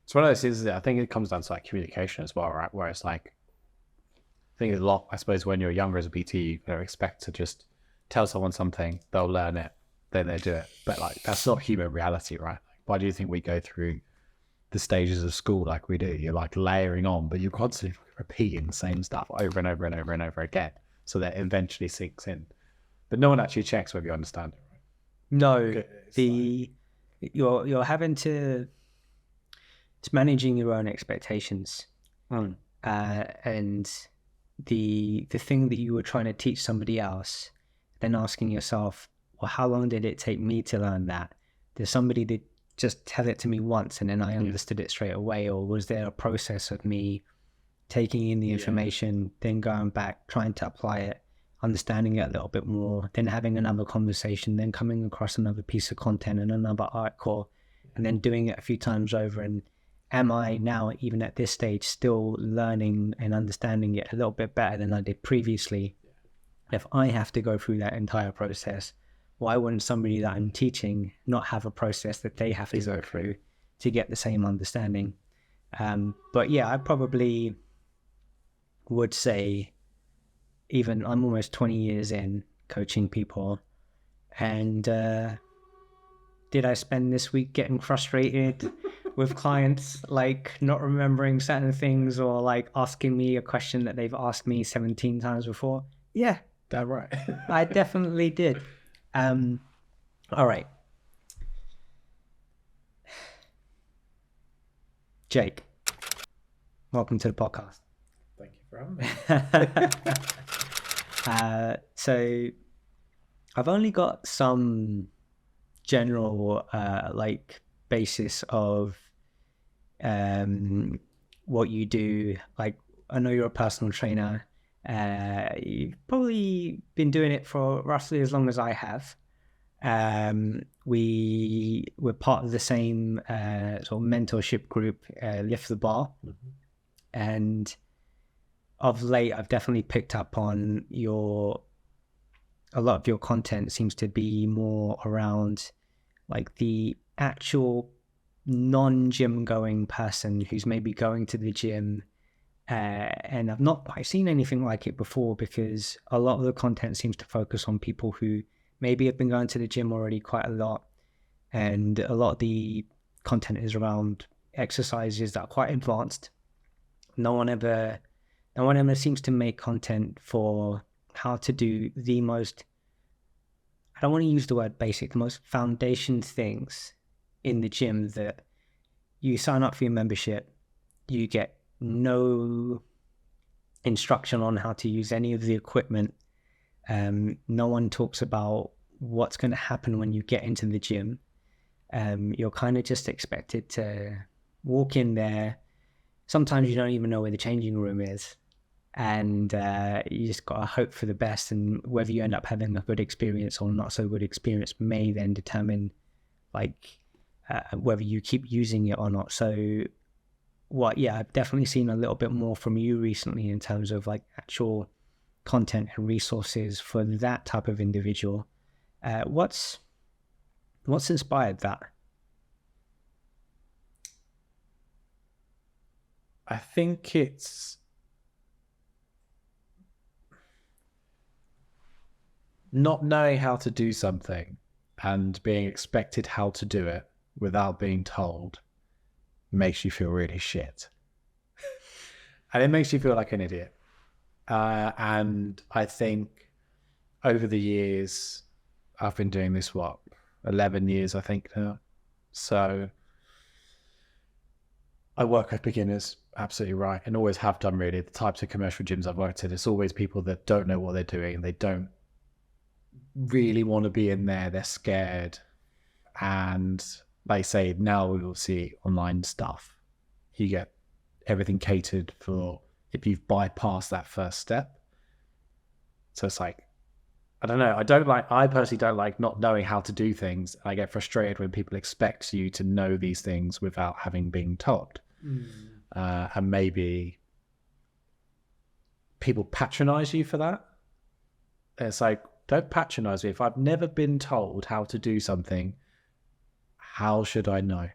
It's one of those things that I think it comes down to like communication as well, right? Where it's like, I think a lot, I suppose, when you're younger as a PT, you kind of expect to just tell someone something, they'll learn it, then they do it. But like, that's not human reality, right? Like, why do you think we go through the stages of school like we do? You're like layering on, but you're constantly repeating the same stuff over and over and over and over again, so that eventually sinks in. But no one actually checks whether you understand it, right? No, you're having to, it's managing your own expectations. And the thing that you were trying to teach somebody else, then asking yourself, well, how long did it take me to learn that? Did somebody that just tell it to me once and then I understood it straight away? Or was there a process of me taking in the information, then going back, trying to apply it, understanding it a little bit more, then having another conversation, then coming across another piece of content and another article, and then doing it a few times over? And am I now, even at this stage, still learning and understanding it a little bit better than I did previously? If I have to go through that entire process, why wouldn't somebody that I'm teaching not have a process that they have to go through to get the same understanding? But yeah, I probably would say, even I'm almost 20 years in coaching people, and did I spend this week getting frustrated with clients, like not remembering certain things, or like asking me a question that they've asked me 17 times before? Yeah, That right. I definitely did. All right. Jake, welcome to the podcast. Thank you for having me. So I've only got some general like basis of what you do. Like, I know you're a personal trainer. You've probably been doing it for roughly as long as I have. We're part of the same sort of mentorship group, Lift the Bar. And of late, I've definitely picked up on a lot of your content seems to be more around like the actual non-gym going person who's maybe going to the gym. And I've not quite seen anything like it before, because a lot of the content seems to focus on people who maybe have been going to the gym already quite a lot. And a lot of the content is around exercises that are quite advanced. No one ever seems to make content for how to do the most, I don't want to use the word basic, the most foundation things in the gym, that you sign up for your membership, you get no instruction on how to use any of the equipment. No one talks about what's going to happen when you get into the gym. You're kind of just expected to walk in there. Sometimes you don't even know where the changing room is. And you just got to hope for the best. And whether you end up having a good experience or not so good experience may then determine like whether you keep using it or not. So I've definitely seen a little bit more from you recently in terms of like actual content and resources for that type of individual. What's inspired that? I think it's not knowing how to do something and being expected how to do it without being told makes you feel really shit. And it makes you feel like an idiot. And I think over the years, I've been doing this, 11 years, I think now. So I work with beginners, absolutely right, and always have done really. The types of commercial gyms I've worked at, it's always people that don't know what they're doing. They don't really want to be in there. They're scared. And they say, now we will see online stuff. You get everything catered for if you've bypassed that first step. So it's like, I don't know. I personally don't like not knowing how to do things. I get frustrated when people expect you to know these things without having been told. And maybe people patronize you for that. It's like, don't patronize me. If I've never been told how to do something, how should I know?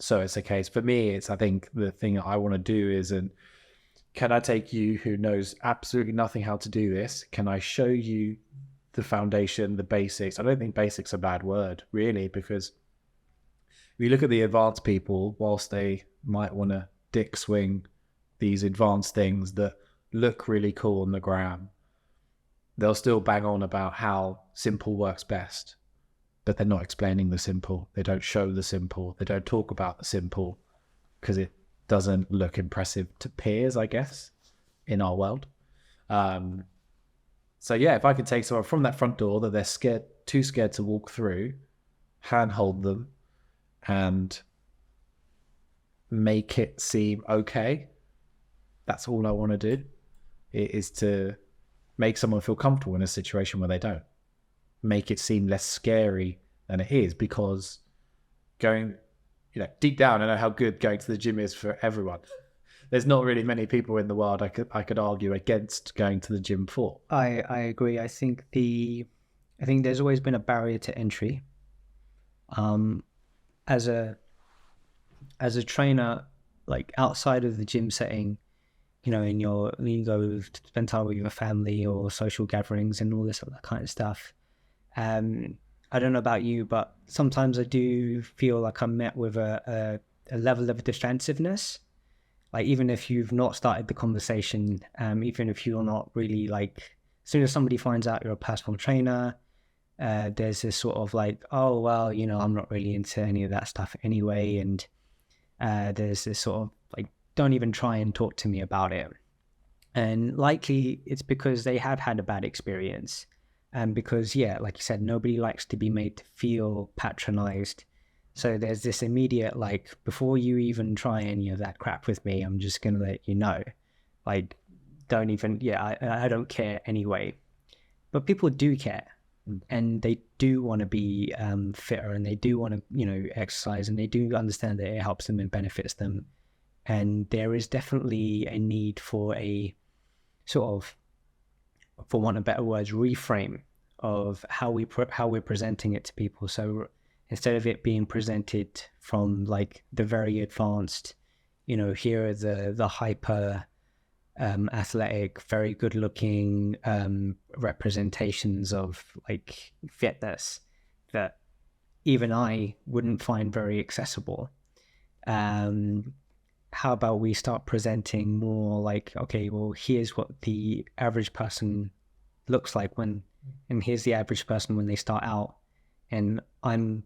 So it's a case for me, I think the thing that I want to do is, can I take you who knows absolutely nothing how to do this? Can I show you the foundation, the basics? I don't think basics are a bad word, really, because if you look at the advanced people, whilst they might want to dick swing these advanced things that look really cool on the gram, they'll still bang on about how simple works best, but they're not explaining the simple. They don't show the simple. They don't talk about the simple because it doesn't look impressive to peers, I guess, in our world. So yeah, if I could take someone from that front door that they're too scared to walk through, handhold them, and make it seem okay, that's all I want to do. It is to make someone feel comfortable in a situation where they don't. Make it seem less scary than it is, because going, deep down, I know how good going to the gym is for everyone. There's not really many people in the world I could argue against going to the gym for. I agree. I think there's always been a barrier to entry. As a trainer, like outside of the gym setting, in you go spend time with your family or social gatherings and all this other kind of stuff. I don't know about you, but sometimes I do feel like I'm met with a level of defensive-ness. Like, even if you've not started the conversation, even if you're not really like, as soon as somebody finds out you're a personal trainer, there's this sort of like, oh, well, I'm not really into any of that stuff anyway. And there's this sort of like, don't even try and talk to me about it. And likely it's because they have had a bad experience. And because, yeah, like you said, nobody likes to be made to feel patronized. So there's this immediate, like, before you even try any of that crap with me, I'm just going to let you know. Like, don't even, I don't care anyway. But people do care. And they do want to be fitter, and they do want to, exercise, and they do understand that it helps them and benefits them. And there is definitely a need for a sort of, for want of better words, reframe of how we're presenting it to people. So instead of it being presented from like the very advanced, here are the hyper athletic, very good looking representations of like fitness that even I wouldn't find very accessible. How about we start presenting more like, okay, well, here's what the average person looks like and here's the average person when they start out, and I'm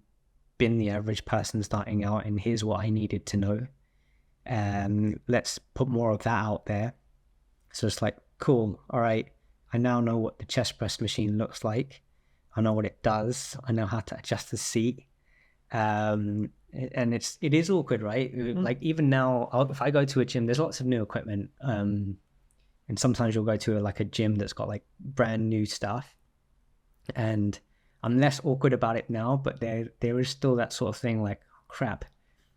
been the average person starting out, and here's what I needed to know. Let's put more of that out there. So it's like, cool, all right, I now know what the chest press machine looks like. I know what it does. I know how to adjust the seat. And it is awkward, right? Like, even now, if I go to a gym, there's lots of new equipment. And sometimes you'll go to a gym that's got like brand new stuff. And I'm less awkward about it now, but there is still that sort of thing like, oh, crap,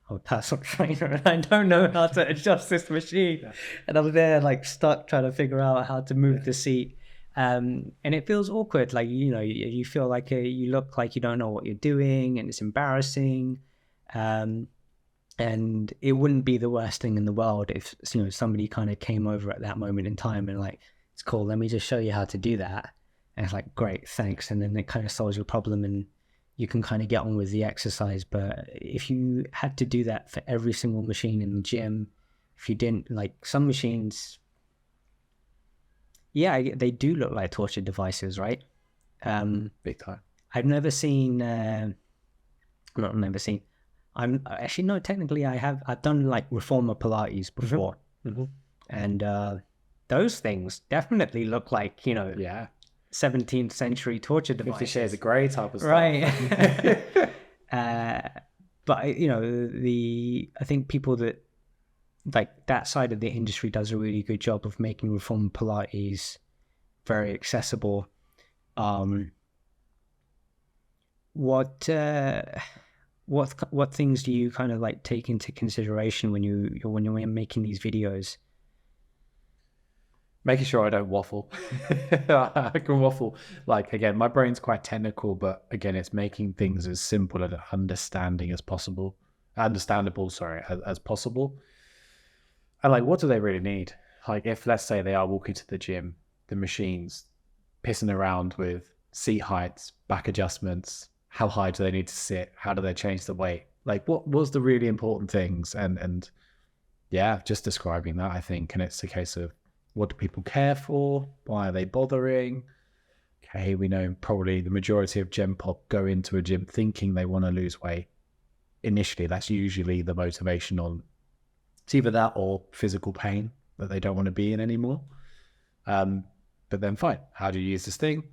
I'm a personal trainer and I don't know how to adjust this machine. Yeah. And I'm there like stuck trying to figure out how to move the seat. And it feels awkward. Like, you feel like you look like you don't know what you're doing, and it's embarrassing. And it wouldn't be the worst thing in the world if, somebody kind of came over at that moment in time and like, it's cool, let me just show you how to do that. And it's like, great, thanks. And then it kind of solves your problem and you can kind of get on with the exercise. But if you had to do that for every single machine in the gym, if you didn't, like, some machines, yeah, they do look like torture devices, right? Big time. I've never seen, I'm actually, no, technically I've done like reformer Pilates before. Mm-hmm. And those things definitely look like, 17th century torture devices. 50 Shades of Grey type of stuff. Right. But, I think people that, like, that side of the industry does a really good job of making reformer Pilates very accessible. What things do you kind of like take into consideration when you're making these videos? Making sure I don't waffle. I can waffle. Like, again, my brain's quite technical, but again, it's making things as simple and understanding as possible. understandable, sorry, as possible. And like, what do they really need? Like, if let's say they are walking to the gym, the machines pissing around with seat heights, back adjustments, how high do they need to sit? How do they change the weight? Like, what was the really important things? And yeah, just describing that, I think. And it's a case of, what do people care for? Why are they bothering? Okay, we know probably the majority of Gen Pop go into a gym thinking they want to lose weight. Initially, that's usually the motivation on, it's either that or physical pain that they don't want to be in anymore. But then fine, how do you use this thing?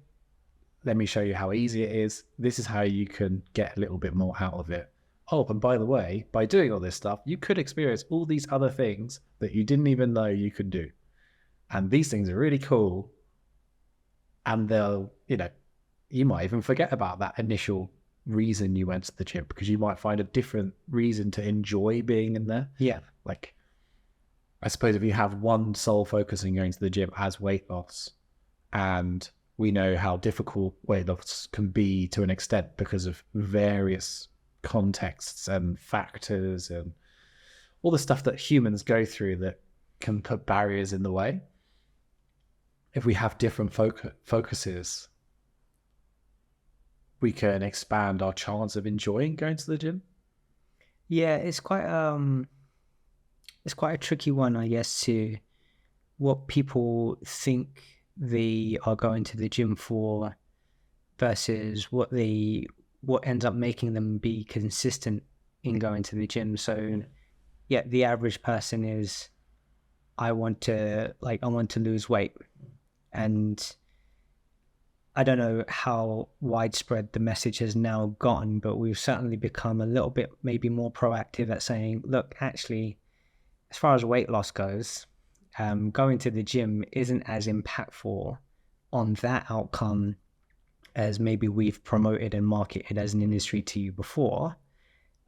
Let me show you how easy it is. This is how you can get a little bit more out of it. Oh, and by the way, by doing all this stuff, you could experience all these other things that you didn't even know you could do. And these things are really cool. And they'll, you might even forget about that initial reason you went to the gym, because you might find a different reason to enjoy being in there. Yeah. Like, I suppose if you have one sole focus in going to the gym as weight loss, and we know how difficult weight loss can be to an extent because of various contexts and factors and all the stuff that humans go through that can put barriers in the way. If we have different focuses, we can expand our chance of enjoying going to the gym. Yeah, it's quite a tricky one, I guess, to what people think they are going to the gym for versus what ends up making them be consistent in going to the gym. So yeah, the average person is, I want to lose weight. And I don't know how widespread the message has now gotten, but we've certainly become a little bit maybe more proactive at saying, look, actually, as far as weight loss goes, going to the gym isn't as impactful on that outcome as maybe we've promoted and marketed as an industry to you before.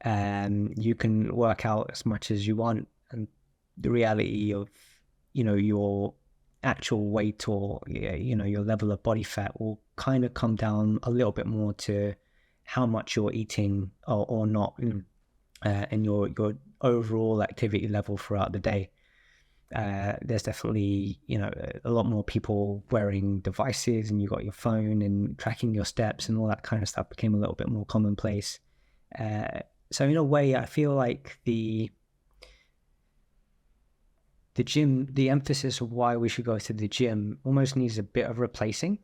You can work out as much as you want, and the reality of, your actual weight or, your level of body fat will kind of come down a little bit more to how much you're eating or not, and your overall activity level throughout the day. There's definitely, a lot more people wearing devices, and you got your phone and tracking your steps and all that kind of stuff became a little bit more commonplace. So in a way, I feel like the gym, the emphasis of why we should go to the gym almost needs a bit of replacing.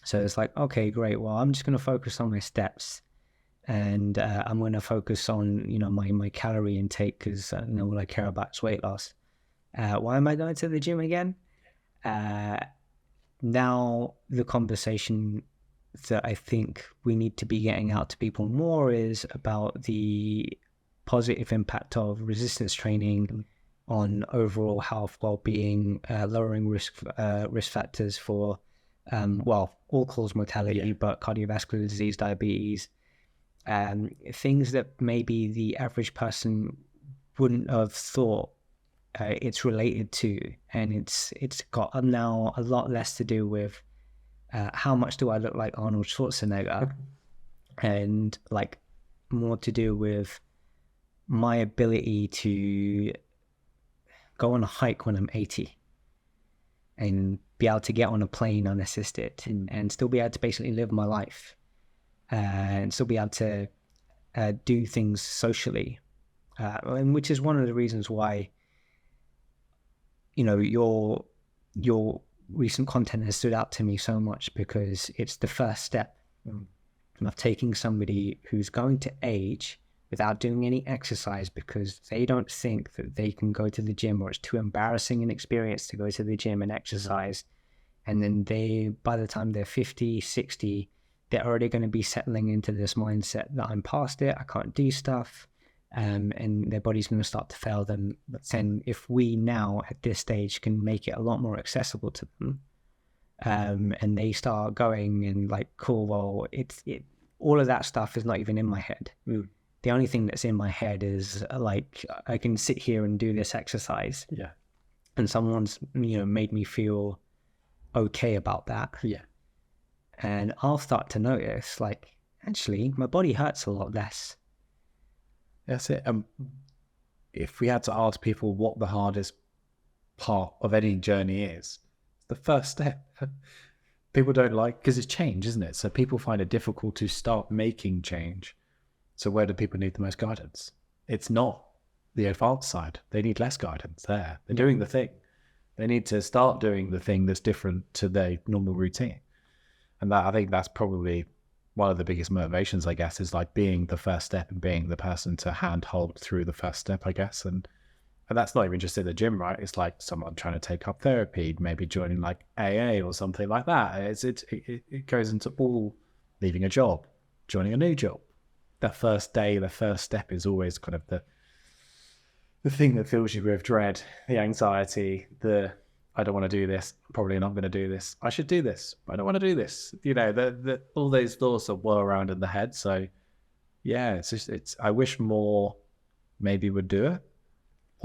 So it's like, okay, great. Well, I'm just going to focus on my steps, and I'm going to focus on, my calorie intake, because what I care about is weight loss. Why am I going to the gym again? Now the conversation that I think we need to be getting out to people more is about the positive impact of resistance training on overall health, well-being, lowering risk factors for, all-cause mortality, but cardiovascular disease, diabetes, things that maybe the average person wouldn't have thought it's related to. And it's got now a lot less to do with how much do I look like Arnold Schwarzenegger, and like more to do with my ability to go on a hike when I'm 80 and be able to get on a plane unassisted and still be able to basically live my life and still be able to do things socially, and which is one of the reasons why your recent content has stood out to me so much, because it's the first step of taking somebody who's going to age without doing any exercise because they don't think that they can go to the gym, or it's too embarrassing an experience to go to the gym and exercise. And then by the time they're 50, 60, they're already going to be settling into this mindset that I'm past it, I can't do stuff, and their body's going to start to fail them. But then if we now at this stage can make it a lot more accessible to them, and they start going and like, cool, well, all of that stuff is not even in my head. The only thing that's in my head is like, I can sit here and do this exercise. Yeah. And someone's, made me feel okay about that. Yeah. And I'll start to notice, like, actually, my body hurts a lot less. That's it. If we had to ask people what the hardest part of any journey is, the first step. People don't like, because it's change, isn't it? So people find it difficult to start making change. So where do people need the most guidance? It's not the advanced side. They need less guidance there. They're doing the thing. They need to start doing the thing that's different to their normal routine. And that, I think that's probably one of the biggest motivations, I guess, is like being the first step and being the person to handhold through the first step, I guess. And that's not even just in the gym, right? It's like someone trying to take up therapy, maybe joining like AA or something like that. It goes into all, leaving a job, joining a new job. That first day, the first step is always kind of the thing that fills you with dread, the anxiety, I don't want to do this, probably not going to do this. I should do this, but I don't want to do this. You know, all those thoughts that whirl around in the head. So yeah, I wish more maybe would do it,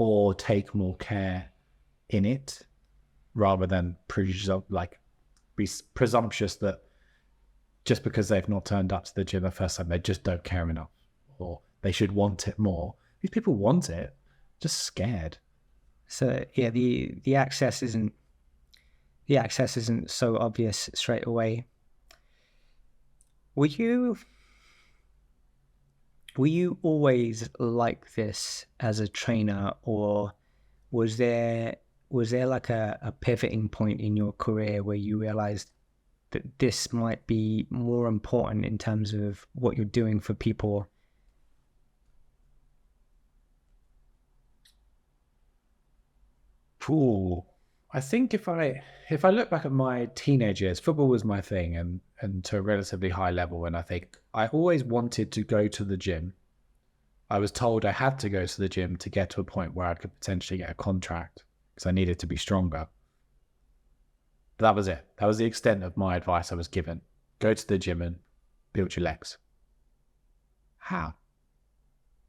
or take more care in it, rather than be presumptuous that just because they've not turned up to the gym the first time, they just don't care enough, or they should want it more. These people want it, just scared. So yeah, the access isn't so obvious straight away. Were you always like this as a trainer, or was there like a pivoting point in your career where you realized that this might be more important in terms of what you're doing for people? Ooh, I think if I look back at my teenage years, football was my thing, and to a relatively high level. And I think I always wanted to go to the gym. I was told I had to go to the gym to get to a point where I could potentially get a contract, because I needed to be stronger. But that was it. That was the extent of my advice I was given. Go to the gym and build your legs. How?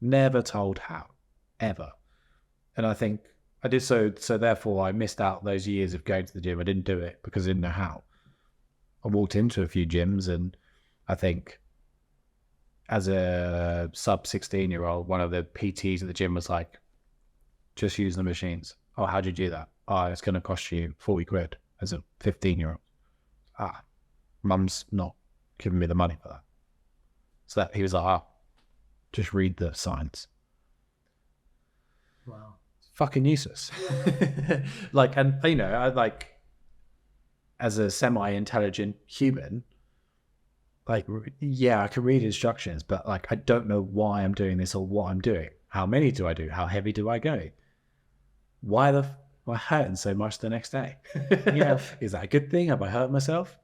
Never told how, ever. And I think I did so therefore I missed out those years of going to the gym. I didn't do it because I didn't know how. I walked into a few gyms, and I think as a sub 16-year-old, one of the PTs at the gym was like, just use the machines. Oh, how'd you do that? Oh, it's going to cost you 40 quid as a 15-year-old. Mum's not giving me the money for that. So that he was like, just read the signs. Wow. Fucking useless. Like, and you know, I like, as a semi-intelligent human, like, yeah, I can read instructions, but like, I don't know why I'm doing this or what I'm doing. How many do I do? How heavy do I go? Why am I hurting so much the next day? Yeah. Is that a good thing? Have I hurt myself?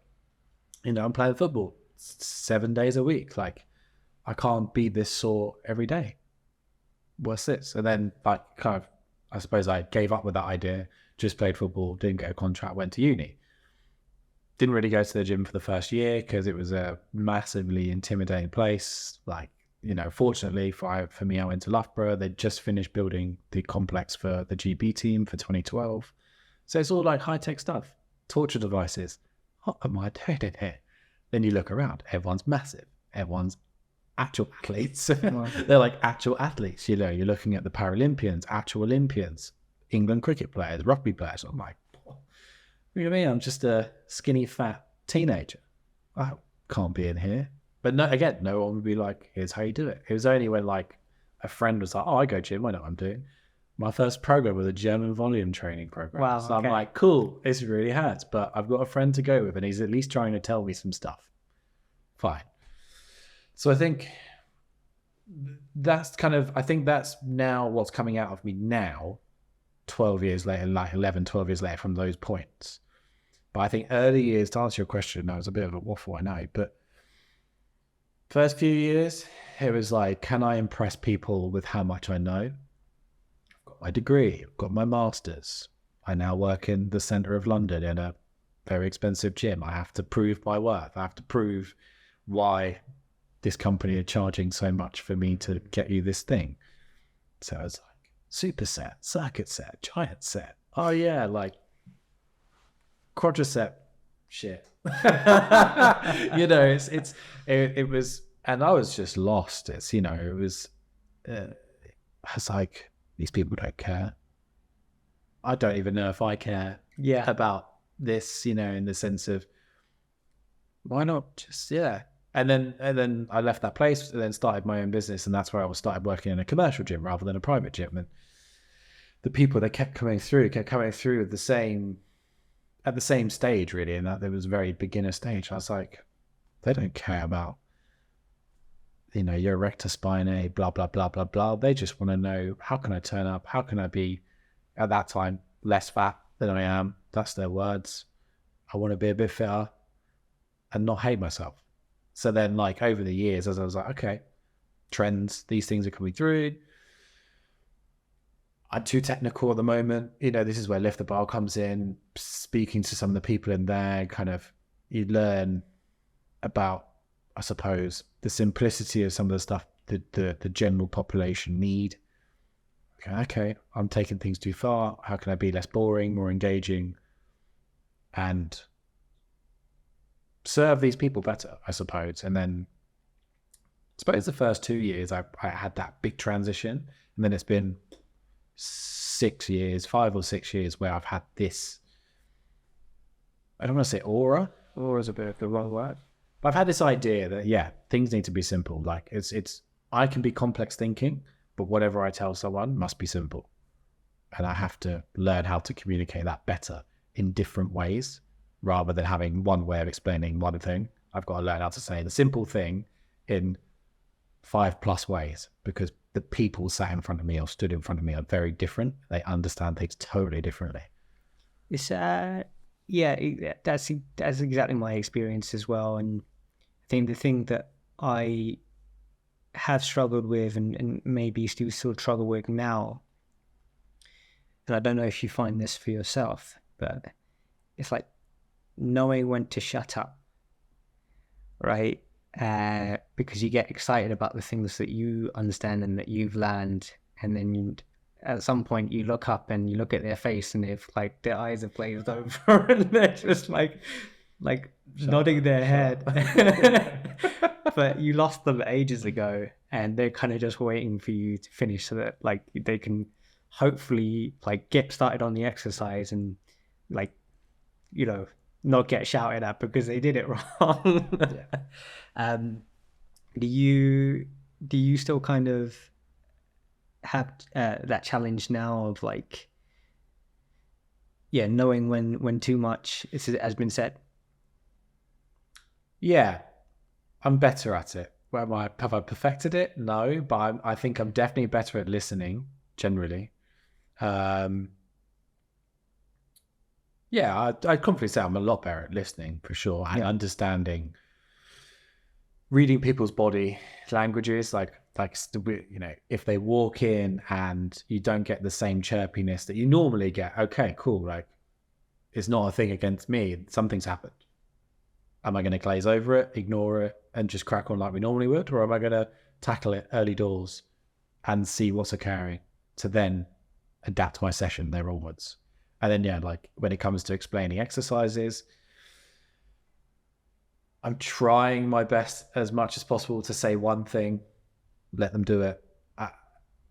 You know, I'm playing football 7 days a week. Like, I can't be this sore every day. What's this? And then, like, kind of, I suppose I gave up with that idea, just played football, didn't get a contract, went to uni. Didn't really go to the gym for the first year because it was a massively intimidating place. Like, you know, fortunately for me, I went to Loughborough. They'd just finished building the complex for the GB team for 2012. So it's all like high-tech stuff, torture devices. What am I doing in here? Then you look around, everyone's massive. Everyone's actual athletes. They're like actual athletes. You know, you're looking at the Paralympians, actual Olympians, England cricket players, rugby players. I'm like, what do you mean? I'm just a skinny, fat teenager. I can't be in here. But no, again, no one would be like, here's how you do it. It was only when like a friend was like, oh, I go gym, I know what I'm doing. My first program was a German volume training program. Wow, so okay. I'm like, cool, this really hurts, but I've got a friend to go with and he's at least trying to tell me some stuff. Fine. So I think that's now what's coming out of me now, 12 years later, like 11, 12 years later from those points. But I think early years, to answer your question, that was a bit of a waffle, I know, but first few years, it was like, can I impress people with how much I know? I've got my degree, I've got my master's. I now work in the centre of London in a very expensive gym. I have to prove my worth. I have to prove why this company are charging so much for me to get you this thing. So I was like, superset, circuit set, giant set. Oh yeah, like quadricep shit. You know, it was, and I was just lost. It's, you know, it was I was like, these people don't care. I don't even know if I care Yeah. about this, in the sense of, why not just, yeah. And then I left that place and then started my own business, and that's where I started working in a commercial gym rather than a private gym. And the people that kept coming through at the same stage, really, and that there was a very beginner stage. I was like, they don't care about, your erector spinae, blah, blah, blah, blah, blah. They just want to know, how can I turn up? How can I be, at that time, less fat than I am? That's their words. I want to be a bit fitter and not hate myself. So then, like, over the years, as I was like, okay, trends, these things are coming through. I'm too technical at the moment. This is where Lift the Bar comes in, speaking to some of the people in there, kind of, you learn about, I suppose, the simplicity of some of the stuff that the general population need. Okay, I'm taking things too far. How can I be less boring, more engaging, and serve these people better, I suppose? And then I suppose the first 2 years I had that big transition, and then it's been 5 or 6 years where I've had this, I don't want to say aura is a bit of the wrong word, but I've had this idea that, yeah, things need to be simple. Like, it's I can be complex thinking, but whatever I tell someone must be simple. And I have to learn how to communicate that better in different ways, rather than having one way of explaining one thing. I've got to learn how to say the simple thing in 5+ ways, because the people sat in front of me or stood in front of me are very different. They understand things totally differently. It's that's exactly my experience as well. And I think the thing that I have struggled with, and maybe still struggle with now, and I don't know if you find this for yourself, but it's like knowing when to shut up, right? Because you get excited about the things that you understand and that you've learned, and then at some point you look up and you look at their face, and if like their eyes are glazed over and they're just like nodding their head. But you lost them ages ago, and they're kind of just waiting for you to finish so that like they can hopefully like get started on the exercise and like, not get shouted at because they did it wrong. Yeah. Do you still kind of have that challenge now of like, knowing when too much has been said? Yeah, I'm better at it. Have I perfected it? No, but I think I'm definitely better at listening generally. Yeah, I'd confidently say I'm a lot better at listening, for sure, and understanding, reading people's body languages. Like if they walk in and you don't get the same chirpiness that you normally get, okay, cool. Like, it's not a thing against me. Something's happened. Am I going to glaze over it, ignore it, and just crack on like we normally would? Or am I going to tackle it early doors and see what's occurring to then adapt my session there onwards? And then, like when it comes to explaining exercises, I'm trying my best as much as possible to say one thing, let them do it.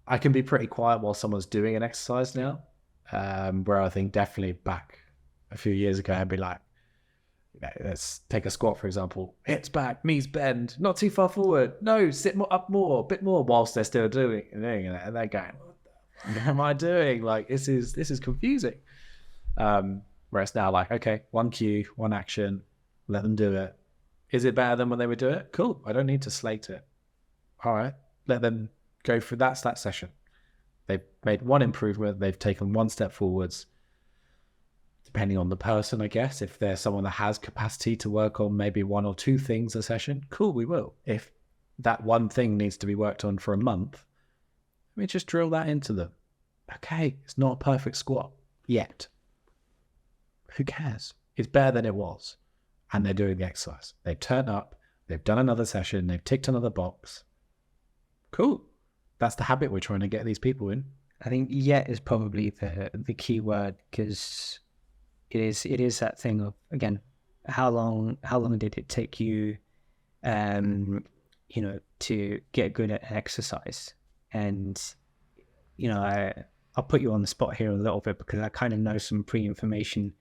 I can be pretty quiet while someone's doing an exercise now, where I think definitely back a few years ago, I'd be like, let's take a squat, for example. Hips back, knees bend, not too far forward. No, sit up more, a bit more, whilst they're still doing it. And they're going, what am I doing? Like, this is confusing. Whereas now, like, okay, one cue, one action, let them do it. Is it better than when they would do it? Cool. I don't need to slate it. All right, let them go through that session. They've made one improvement. They've taken one step forwards. Depending on the person, I guess, if there's someone that has capacity to work on maybe 1 or 2 things a session, cool, we will. If that one thing needs to be worked on for a month, let me just drill that into them. Okay, it's not a perfect squat yet. Who cares? It's better than it was. And they're doing the exercise. They've turned up, they've done another session, they've ticked another box. Cool. That's the habit we're trying to get these people in. I think yet is probably the key word, because it is that thing of, again, how long did it take you to get good at exercise? And, you know, I'll put you on the spot here a little bit because I kind of know some pre-information.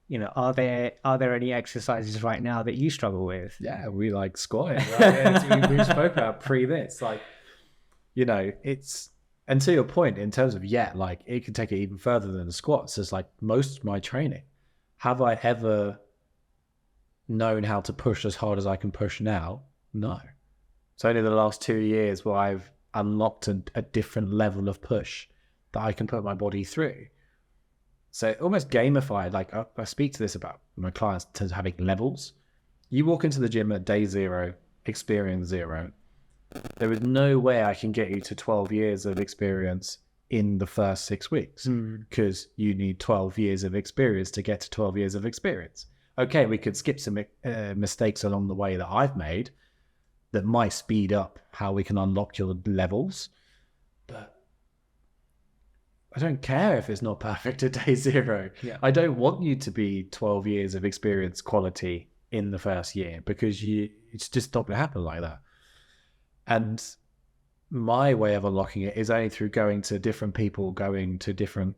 You know, are there any exercises right now that you struggle with? Yeah, we like squatting. Right? we spoke about pre this. Like, you know, it's, and to your point, in terms of like it can take it even further than the squats. It's like most of my training. Have I ever known how to push as hard as I can push now? No. It's only the last 2 years where I've unlocked a different level of push that I can put my body through. So almost gamified. Like I speak to this about my clients in terms of having levels. You walk into the gym at day 0, experience 0. There is no way I can get you to 12 years of experience in the first 6 weeks because you need 12 years of experience to get to 12 years of experience. Okay, we could skip some mistakes along the way that I've made that might speed up how we can unlock your levels, but I don't care if it's not perfect at day 0. Yeah. I don't want you to be 12 years of experience quality in the first year because it's just not going to happen like that. And my way of unlocking it is only through going to different people, going to different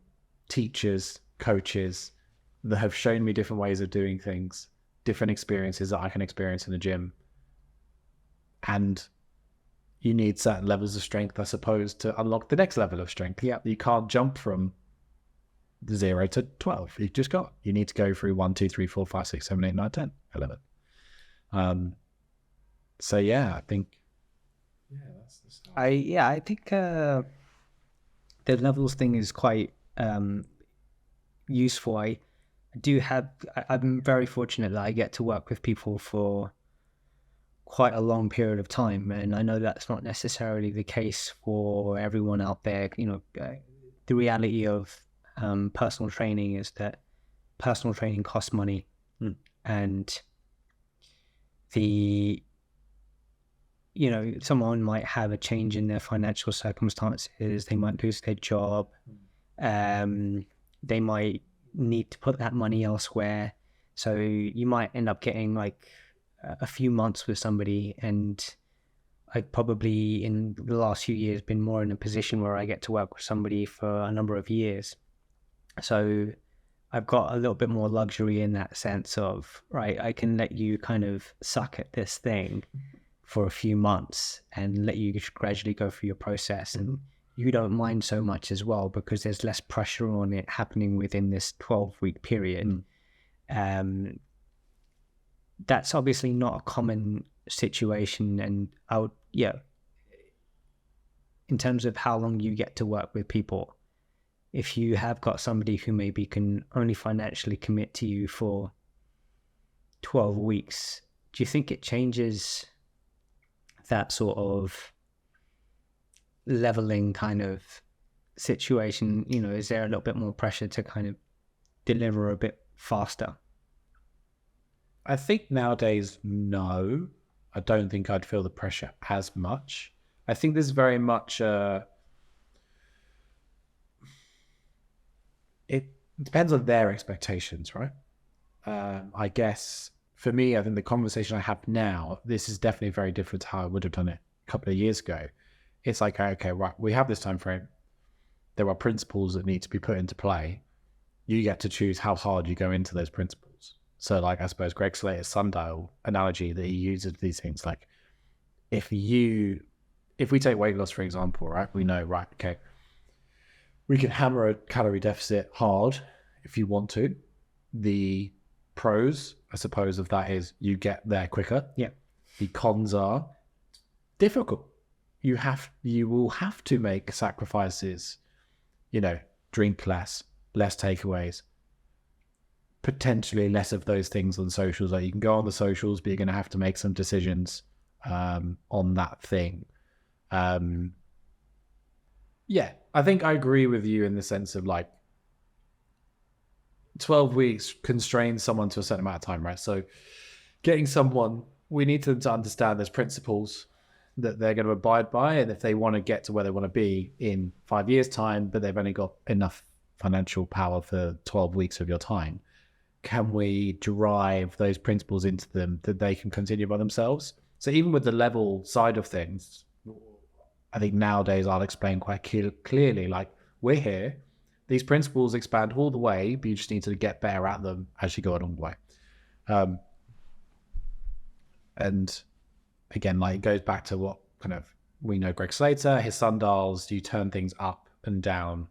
teachers, coaches that have shown me different ways of doing things, different experiences that I can experience in the gym. And you need certain levels of strength, I suppose, to unlock the next level of strength. Yeah. You can't jump from 0 to 12. You just can't. You need to go through 1, 2, 3, 4, 5, 6, 7, 8, 9, 10, 11. So yeah, I think. Yeah, that's I think the levels thing is quite useful. I'm very fortunate that I get to work with people for quite a long period of time, and I know that's not necessarily the case for everyone out there. You know, the reality of personal training is that personal training costs money, and someone might have a change in their financial circumstances. They might lose their job. They might need to put that money elsewhere. So you might end up getting like a few months with somebody, and I've probably in the last few years been more in a position where I get to work with somebody for a number of years. So I've got a little bit more luxury in that sense of, right, I can let you kind of suck at this thing for a few months and let you gradually go through your process. And you don't mind so much as well because there's less pressure on it happening within this 12-week period. That's obviously not a common situation. And in terms of how long you get to work with people, if you have got somebody who maybe can only financially commit to you for 12 weeks, do you think it changes that sort of leveling kind of situation? You know, is there a little bit more pressure to kind of deliver a bit faster? I think nowadays, no. I don't think I'd feel the pressure as much. I think there's very much it depends on their expectations, right? I guess for me, I think the conversation I have now, this is definitely very different to how I would have done it a couple of years ago. It's like, okay, right, we have this time frame. There are principles that need to be put into play. You get to choose how hard you go into those principles. So like, I suppose Greg Slater's sundial analogy that he uses these things, like if we take weight loss, for example, right, we know, right, okay, we can hammer a calorie deficit hard if you want to. The pros, I suppose, of that is you get there quicker. Yeah. The cons are difficult. You will have to make sacrifices, drink less takeaways, potentially less of those things on socials. Like you can go on the socials, but you're going to have to make some decisions on that thing. Yeah, I think I agree with you in the sense of like 12 weeks constrains someone to a certain amount of time, right? So getting someone, we need them to understand there's principles that they're going to abide by, and if they want to get to where they want to be in 5 years' time, but they've only got enough financial power for 12 weeks of your time, can we drive those principles into them that they can continue by themselves? So even with the level side of things, I think nowadays I'll explain quite clearly, like, we're here, these principles expand all the way, but you just need to get better at them as you go along the way. And again, like, it goes back to what kind of we know Greg Slater, his sundials, you turn things up and down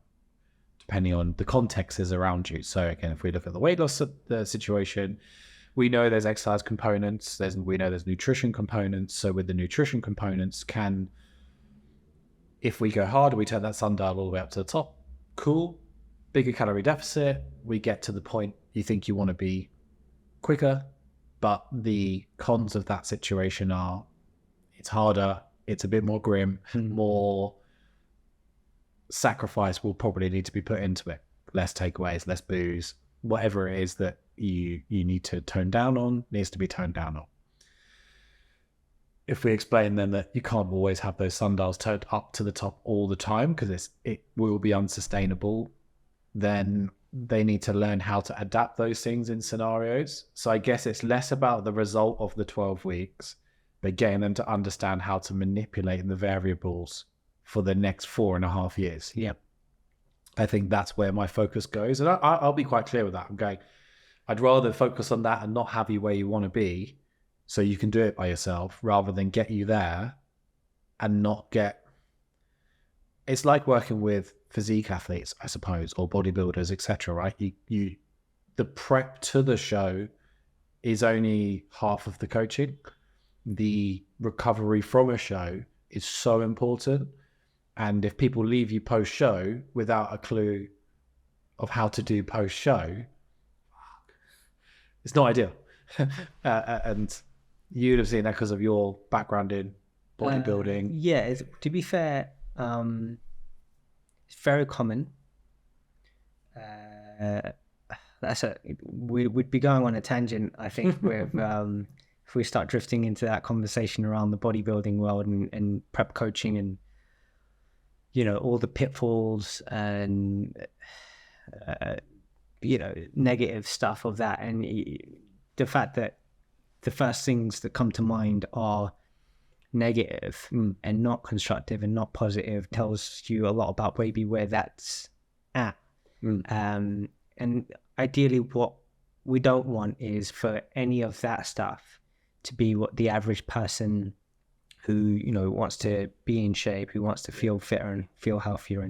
depending on the context is around you. So again, if we look at the weight loss situation, we know there's exercise components, we know there's nutrition components. So with the nutrition components, if we go harder, we turn that sundial all the way up to the top, cool, bigger calorie deficit, we get to the point you think you want to be quicker, but the cons of that situation are it's harder, it's a bit more grim, more sacrifice will probably need to be put into it. Less takeaways, less booze, whatever it is that you need to tone down on needs to be toned down on. If we explain then that you can't always have those sundials turned up to the top all the time because it will be unsustainable, then they need to learn how to adapt those things in scenarios. So I guess it's less about the result of the 12 weeks, but getting them to understand how to manipulate the variables for the next 4.5 years. Yeah. I think that's where my focus goes. And I'll be quite clear with that. I'm going, I'd rather focus on that and not have you where you want to be so you can do it by yourself rather than get you there and not get... It's like working with physique athletes, I suppose, or bodybuilders, etc., right? The prep to the show is only half of the coaching. The recovery from a show is so important. And if people leave you post-show without a clue of how to do post-show, it's not ideal. And you'd have seen that because of your background in bodybuilding. To be fair, it's very common. We'd be going on a tangent, I think, with if we start drifting into that conversation around the bodybuilding world and prep coaching and all the pitfalls and negative stuff of that, and the fact that the first things that come to mind are negative and not constructive and not positive tells you a lot about maybe where that's at. And ideally what we don't want is for any of that stuff to be what the average person who wants to be in shape, who wants to feel fitter and feel healthier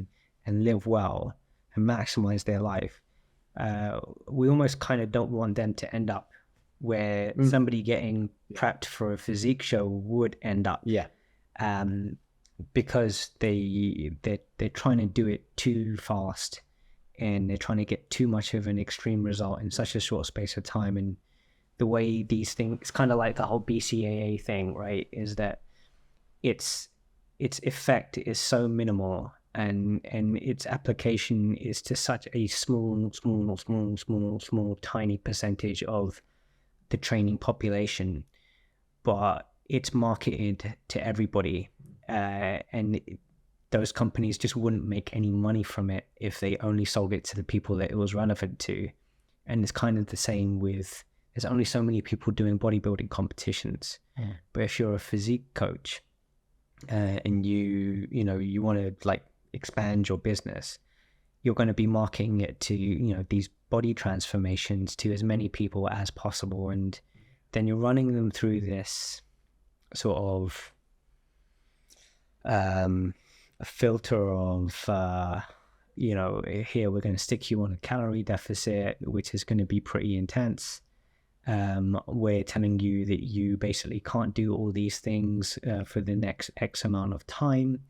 and live well and maximize their life. We almost kind of don't want them to end up where somebody getting prepped for a physique show would end up. Because they're trying to do it too fast and they're trying to get too much of an extreme result in such a short space of time. And the way these things, it's kind of like the whole BCAA thing, right? Is that its effect is so minimal and its application is to such a small, tiny percentage of the training population, but it's marketed to everybody, and those companies just wouldn't make any money from it if they only sold it to the people that it was relevant to. And it's kind of the same with, there's only so many people doing bodybuilding competitions, but if you're a physique coach and you want to like expand your business, you're going to be marketing it to these body transformations to as many people as possible, and then you're running them through this sort of a filter of here we're going to stick you on a calorie deficit which is going to be pretty intense. We're telling you that you basically can't do all these things for the next X amount of time.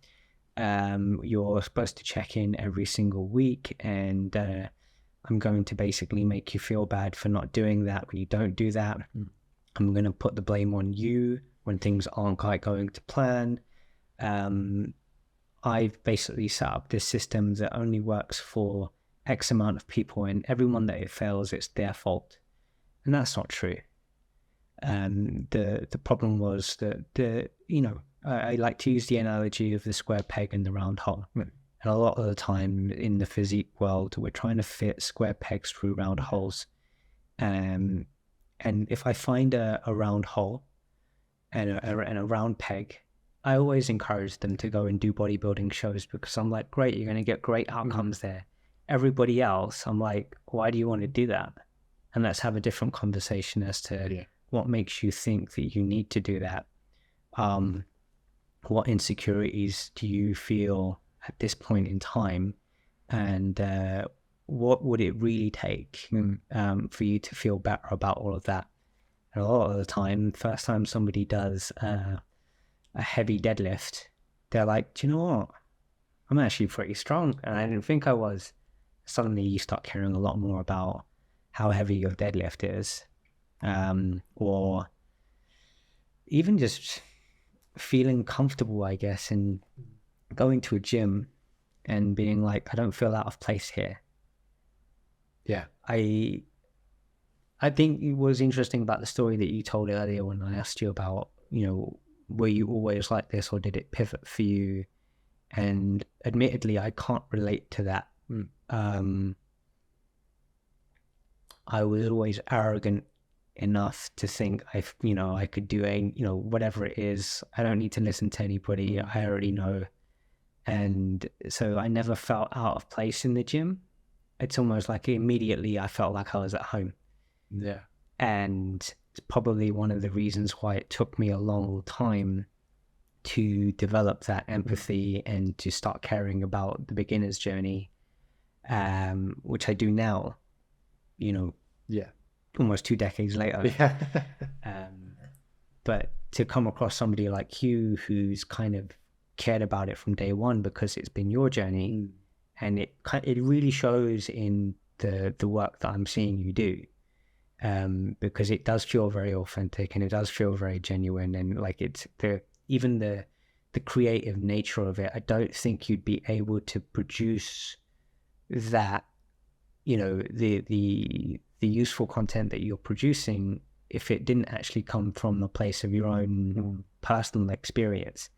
You're supposed to check in every single week, and I'm going to basically make you feel bad for not doing that when you don't do that. I'm going to put the blame on you when things aren't quite going to plan. I've basically set up this system that only works for X amount of people, and everyone that it fails, it's their fault. And that's not true. The problem was that I like to use the analogy of the square peg and the round hole. And a lot of the time in the physique world, we're trying to fit square pegs through round holes. And if I find a round hole and a round peg, I always encourage them to go and do bodybuilding shows because I'm like, great, you're going to get great outcomes there. Everybody else, I'm like, why do you want to do that? And let's have a different conversation as to what makes you think that you need to do that. What insecurities do you feel at this point in time? And what would it really take for you to feel better about all of that? And a lot of the time, first time somebody does a heavy deadlift, they're like, do you know what? I'm actually pretty strong, and I didn't think I was. Suddenly you start caring a lot more about how heavy your deadlift is, or even just feeling comfortable, I guess, in going to a gym and being like, I don't feel out of place here. Yeah. I think it was interesting about the story that you told earlier when I asked you about, were you always like this or did it pivot for you? And admittedly, I can't relate to that. I was always arrogant enough to think I could do whatever it is. I don't need to listen to anybody. I already know. And so I never felt out of place in the gym. It's almost like immediately I felt like I was at home. Yeah. And it's probably one of the reasons why it took me a long time to develop that empathy and to start caring about the beginner's journey, which I do now, almost 2 decades later. Yeah. But to come across somebody like you who's kind of cared about it from day one because it's been your journey, and it really shows in the work that I'm seeing you do, because it does feel very authentic and it does feel very genuine, and like it's even the creative nature of it. I don't think you'd be able to produce that, the useful content that you're producing if it didn't actually come from a place of your own personal experience.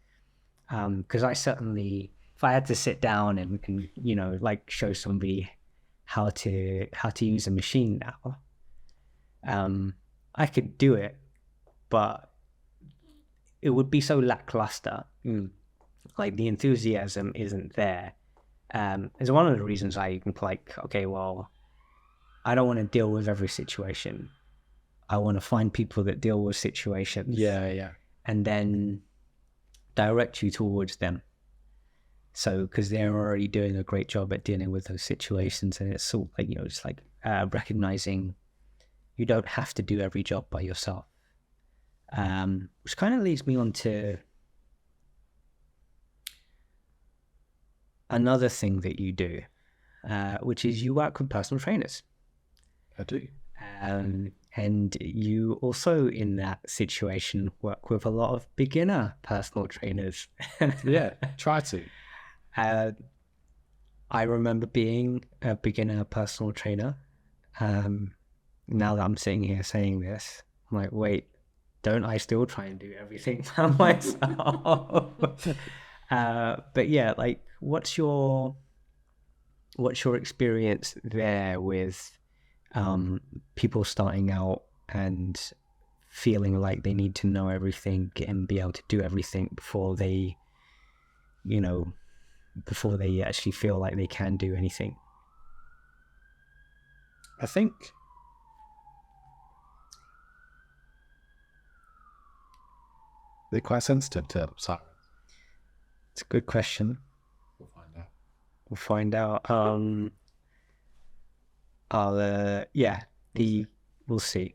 Because I certainly, if I had to sit down and show somebody how to use a machine now, I could do it, but it would be so lackluster. Like the enthusiasm isn't there. It's one of the reasons I like, okay, well, I don't want to deal with every situation. I want to find people that deal with situations. Yeah. And then direct you towards them. So, because they're already doing a great job at dealing with those situations, and it's sort of like, just like recognizing you don't have to do every job by yourself. Which kind of leads me on to another thing that you do, which is you work with personal trainers. I do. And you also, in that situation, work with a lot of beginner personal trainers. Yeah, try to. I remember being a beginner personal trainer. Now that I'm sitting here saying this, I'm like, wait, don't I still try and do everything by myself? But yeah, like, what's your experience there with people starting out and feeling like they need to know everything and be able to do everything before they actually feel like they can do anything? I think they're quite sensitive to silence. It's a good question. We'll find out. We'll see.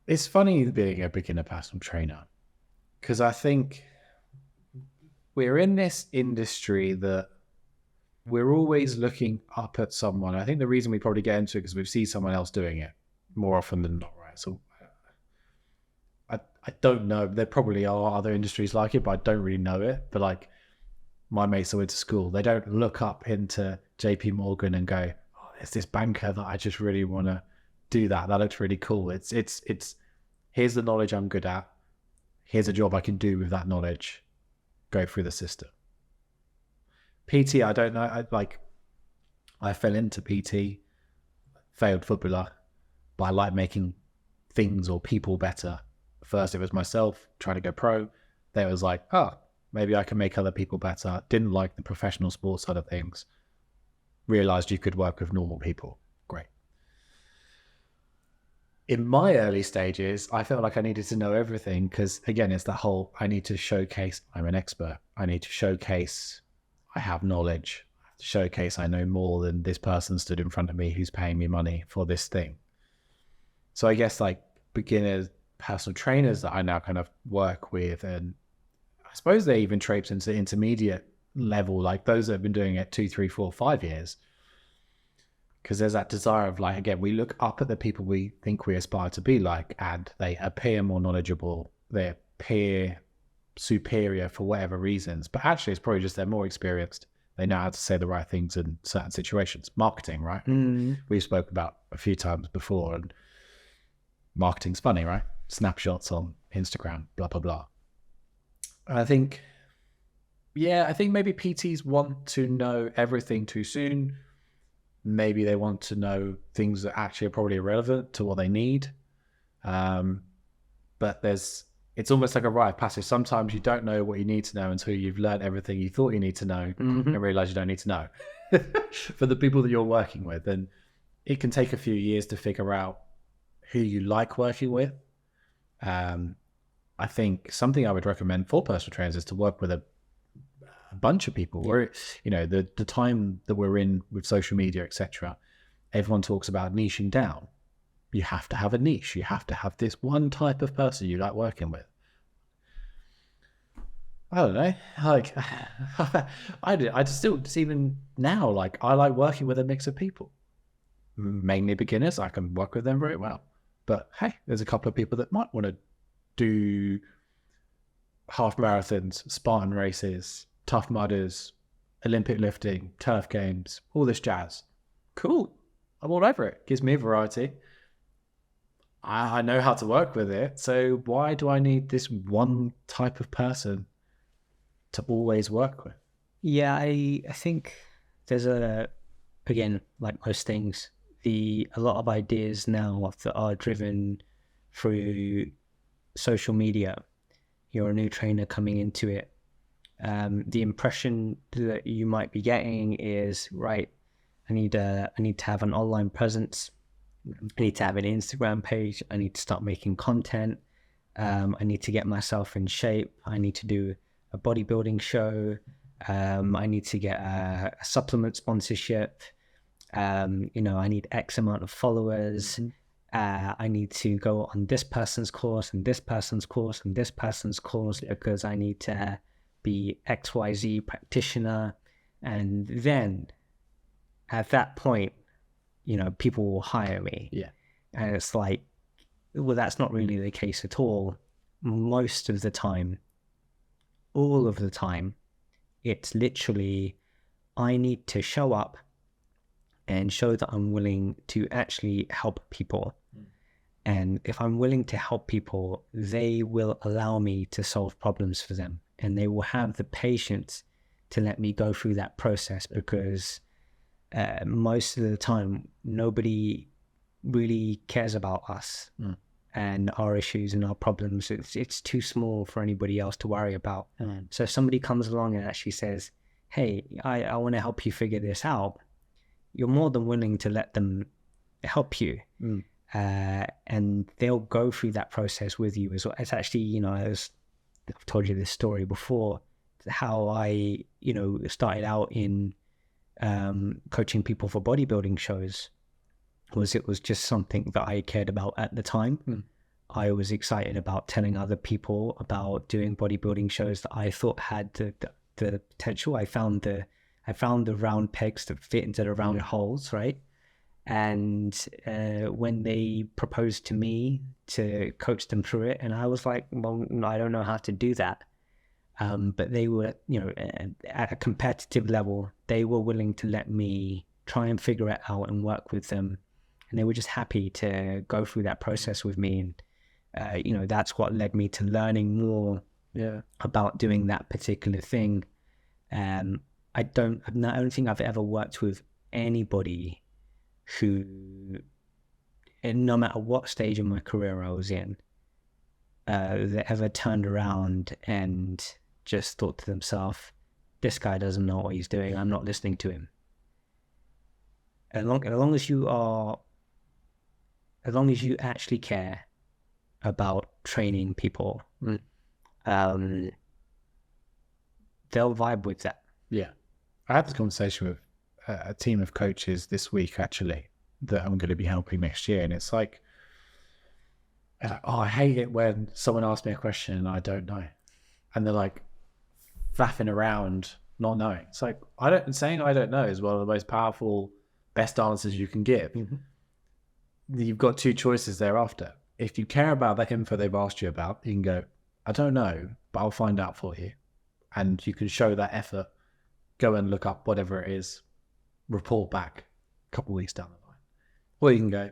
It's funny being a beginner personal trainer, because I think we're in this industry that we're always looking up at someone. I think the reason we probably get into it is because we see someone else doing it more often than not, right? So I don't know. There probably are other industries like it, but I don't really know it. But like my mates that went to school, they don't look up into JP Morgan and go, oh, there's this banker that I just really want to do that. That looks really cool. It's here's the knowledge I'm good at. Here's a job I can do with that knowledge. Go through the system. PT, I don't know. I fell into PT, failed footballer, but I like making things or people better First, it was myself trying to go pro. Then it was like, oh, maybe I can make other people better. Didn't like the professional sports side of things. Realized you could work with normal people. Great. In my early stages, I felt like I needed to know everything because, again, it's the whole, I need to showcase I'm an expert. I need to showcase I have knowledge. I have to showcase I know more than this person stood in front of me who's paying me money for this thing. So I guess like beginners, personal trainers that I now kind of work with, and I suppose they even traipse into intermediate level, like those that have been doing it 2, 3, 4, 5 years. Because there's that desire of like, again, we look up at the people we think we aspire to be like, and they appear more knowledgeable, they appear superior for whatever reasons, but actually it's probably just they're more experienced. They know how to say the right things in certain situations. Marketing, right? We spoke about a few times before, and marketing's funny, right? Snapshots on Instagram, blah, blah, blah. I think maybe PTs want to know everything too soon. Maybe they want to know things that actually are probably irrelevant to what they need. But it's almost like a rite of passage. Sometimes you don't know what you need to know until you've learned everything you thought you need to know and realize you don't need to know for the people that you're working with. And it can take a few years to figure out who you like working with. I think something I would recommend for personal trainers is to work with a bunch of people. Where, you know, the time that we're in with social media, etc., everyone talks about niching down. You have to have a niche. You have to have this one type of person you like working with. I don't know. Like, I still, even now, like, I like working with a mix of people. Mainly beginners. I can work with them very well. But hey, there's a couple of people that might want to do half marathons, Spartan races, Tough Mudders, Olympic lifting, turf games, all this jazz. Cool. I'm all over it. Gives me a variety. I know how to work with it. So why do I need this one type of person to always work with? Yeah, I think there's again, like most things, a lot of ideas now that are driven through social media. You're a new trainer coming into it. The impression that you might be getting is, right, I need to have an online presence. I need to have an Instagram page. I need to start making content. I need to get myself in shape. I need to do a bodybuilding show. I need to get a supplement sponsorship. I need X amount of followers. I need to go on this person's course and this person's course and this person's course because I need to be XYZ practitioner. And then at that point, people will hire me. Yeah. And it's like, well, that's not really the case at all. Most of the time, all of the time, it's literally, I need to show up and show that I'm willing to actually help people. And if I'm willing to help people, they will allow me to solve problems for them. And they will have the patience to let me go through that process because most of the time, nobody really cares about us and our issues and our problems. It's too small for anybody else to worry about. So if somebody comes along and actually says, hey, I want to help you figure this out, you're more than willing to let them help you. And they'll go through that process with you as well. It's actually, I've told you this story before, how I, started out in coaching people for bodybuilding shows. It was just something that I cared about at the time. I was excited about telling other people about doing bodybuilding shows that I thought had the potential. I found the round pegs that fit into the round holes, right? And when they proposed to me to coach them through it, and I was like, well, I don't know how to do that. But they were, at a competitive level, they were willing to let me try and figure it out and work with them. And they were just happy to go through that process with me. And, that's what led me to learning more about doing that particular thing. I don't think I've ever worked with anybody who, and no matter what stage of my career I was in, that ever turned around and just thought to themselves, this guy doesn't know what he's doing, I'm not listening to him? As long as you actually care about training people, they'll vibe with that. Yeah. I had this conversation with a team of coaches this week, actually, that I'm going to be helping next year. And it's like, I hate it when someone asks me a question and I don't know. And they're like faffing around, not knowing. It's like, saying I don't know is one of the most powerful, best answers you can give. You've got two choices thereafter. If you care about that info they've asked you about, you can go, I don't know, but I'll find out for you. And you can show that effort, go and look up whatever it is, report back a couple of weeks down the line. Or you can go,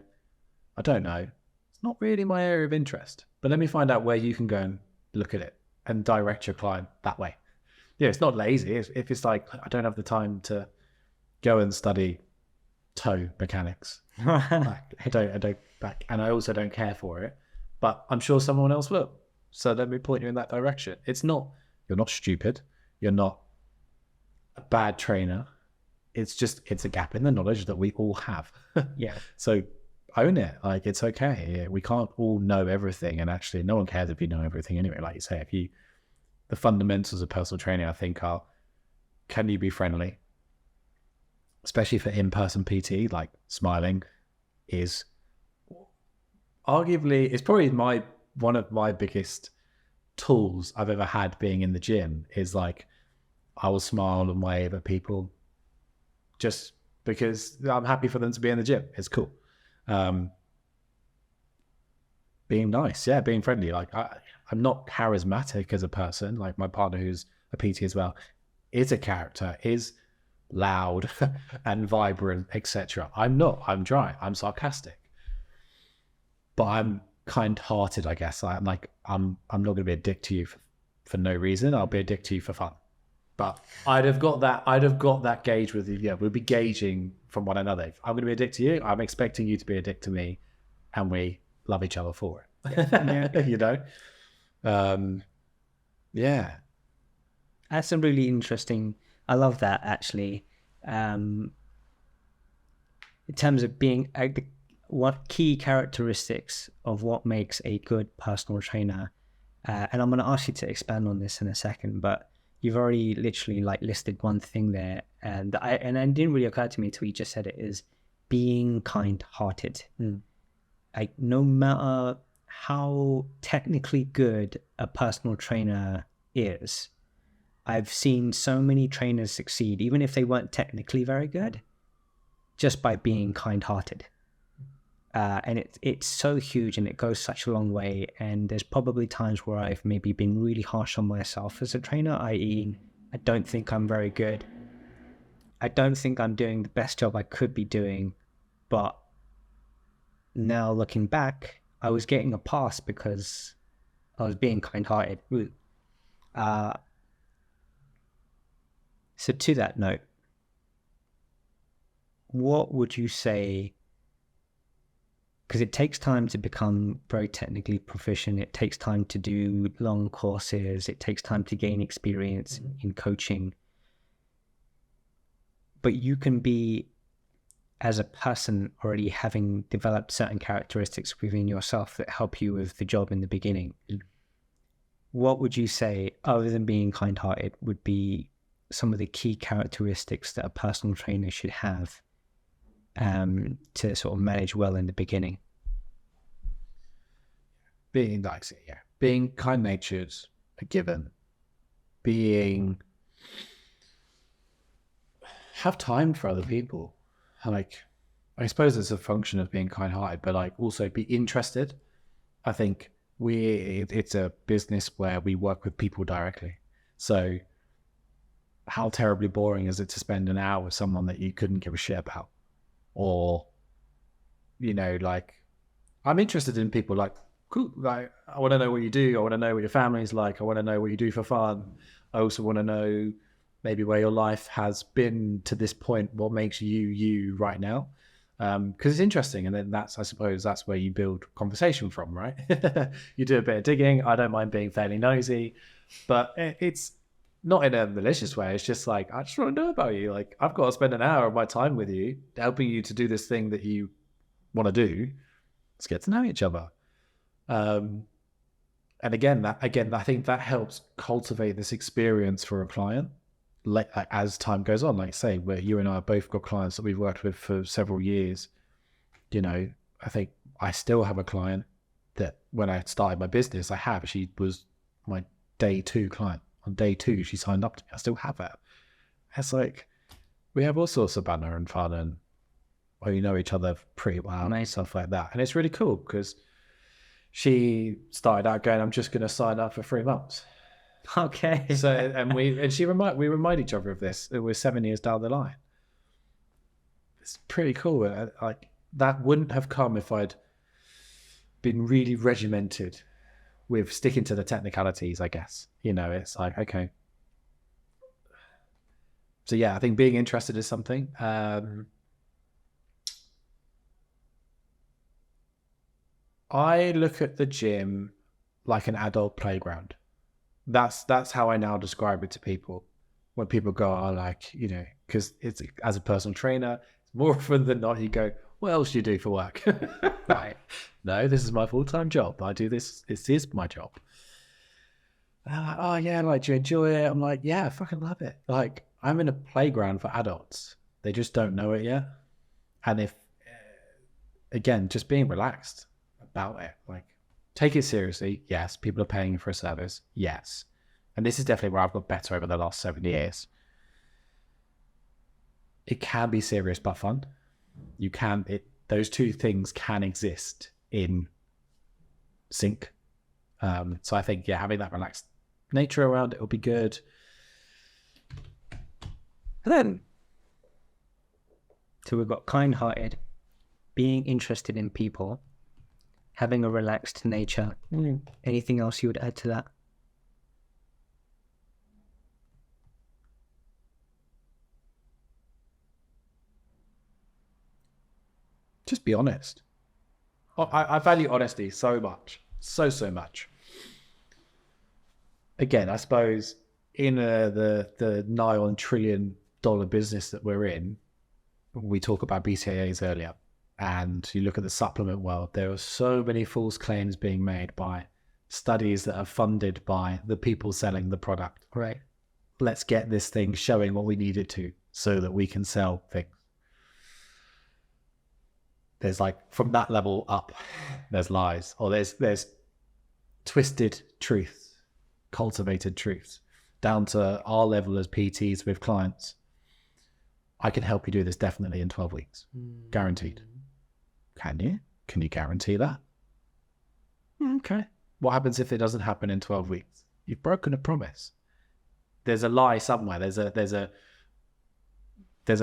I don't know, it's not really my area of interest, but let me find out where you can go and look at it and direct your client that way. Yeah, it's not lazy. If it's like, I don't have the time to go and study toe mechanics, I don't, and I also don't care for it, but I'm sure someone else will. So let me point you in that direction. You're not stupid. You're not a bad trainer. It's a gap in the knowledge that we all have. Yeah. So own it. Like, it's okay. We can't all know everything. And actually, no one cares if you know everything anyway. Like you say, the fundamentals of personal training, I think, are, can you be friendly? Especially for in-person PT, like smiling is arguably, it's probably one of my biggest tools I've ever had being in the gym, is like, I will smile and wave at people just because I'm happy for them to be in the gym. It's cool. Being nice, being friendly. Like, I'm not charismatic as a person. Like, my partner, who's a PT as well, is a character, is loud and vibrant, etc. I'm not. I'm dry. I'm sarcastic. But I'm kind-hearted, I guess. I'm not going to be a dick to you for no reason. I'll be a dick to you for fun. But I'd have got that gauge with you. Yeah, we'll be gauging from one another. If I'm going to be a dick to you, I'm expecting you to be a dick to me, and we love each other for it. You know? Yeah. That's a really interesting. I love that, actually. In terms of being what key characteristics of what makes a good personal trainer, and I'm going to ask you to expand on this in a second, but you've already literally listed one thing there, and it didn't really occur to me until you just said it, is being kind-hearted. Like, no matter how technically good a personal trainer is, I've seen so many trainers succeed, even if they weren't technically very good, just by being kind-hearted. And it's so huge, and it goes such a long way. And there's probably times where I've maybe been really harsh on myself as a trainer, i.e., I don't think I'm very good. I don't think I'm doing the best job I could be doing. But now looking back, I was getting a pass because I was being kind-hearted. So to that note, what would you say? Because it takes time to become very technically proficient. It takes time to do long courses. It takes time to gain experience in coaching. But you can be, as a person, already having developed certain characteristics within yourself that help you with the job in the beginning. What would you say, other than being kind-hearted, would be some of the key characteristics that a personal trainer should have to sort of manage well in the beginning? Being kind-natured, a given. Have time for other people. Like, I suppose it's a function of being kind-hearted, but like also be interested. I think it's a business where we work with people directly. So how terribly boring is it to spend an hour with someone that you couldn't give a shit about? Or, like, I'm interested in people, like, cool, like, I want to know what you do. I want to know what your family's like. I want to know what you do for fun. I also want to know maybe where your life has been to this point, what makes you right now. because it's interesting. And then I suppose that's where you build conversation from, right? You do a bit of digging. I don't mind being fairly nosy, but it's not in a malicious way. It's just like, I just want to know about you. Like, I've got to spend an hour of my time with you, helping you to do this thing that you want to do. Let's get to know each other. And again, I think that helps cultivate this experience for a client. Like as time goes on, like say, where you and I have both got clients that we've worked with for several years. You know, I think I still have a client that when I started my business, she was my day 2 client. On day 2, she signed up to me. I still have her. It's like, we have all sorts of banter and fun, and we know each other pretty well, and stuff like that. And it's really cool because she started out going, I'm just going to sign up for 3 months. Okay. So, and we remind each other of this. It was 7 years down the line. It's pretty cool. Like, that wouldn't have come if I'd been really regimented with sticking to the technicalities, I guess. You know, it's like, okay. So yeah, I think being interested is something. I look at the gym like an adult playground. That's how I now describe it to people. When people go, like, you know, because it's, as a personal trainer, more often than not, you go, what else do you do for work? Right. No, this is my full-time job. I do this. This is my job. And they're like, oh yeah, like, do you enjoy it? I'm like, yeah, I fucking love it. Like, I'm in a playground for adults. They just don't know it yet. And if, again, just being relaxed about it, like, take it seriously. Yes. People are paying for a service. Yes. And this is definitely where I've got better over the last 7 years. It can be serious but fun. Those two things can exist in sync. So I think, yeah, having that relaxed nature around it will be good. And then, so we've got kind-hearted, being interested in people, having a relaxed nature. Anything else you would add to that? Just be honest. I value honesty so much. So much. Again, I suppose in the nigh on $1 trillion business that we're in, we talk about BCAAs earlier, and you look at the supplement world, there are so many false claims being made by studies that are funded by the people selling the product. Right. Let's get this thing showing what we need it to so that we can sell things. There's, like, from that level up, there's lies, or there's twisted truth, cultivated truths, down to our level as PTs with clients. I can help you do this definitely in 12 weeks, guaranteed. Can you? Can you guarantee that? Okay. What happens if it doesn't happen in 12 weeks? You've broken a promise. There's a lie somewhere. There's a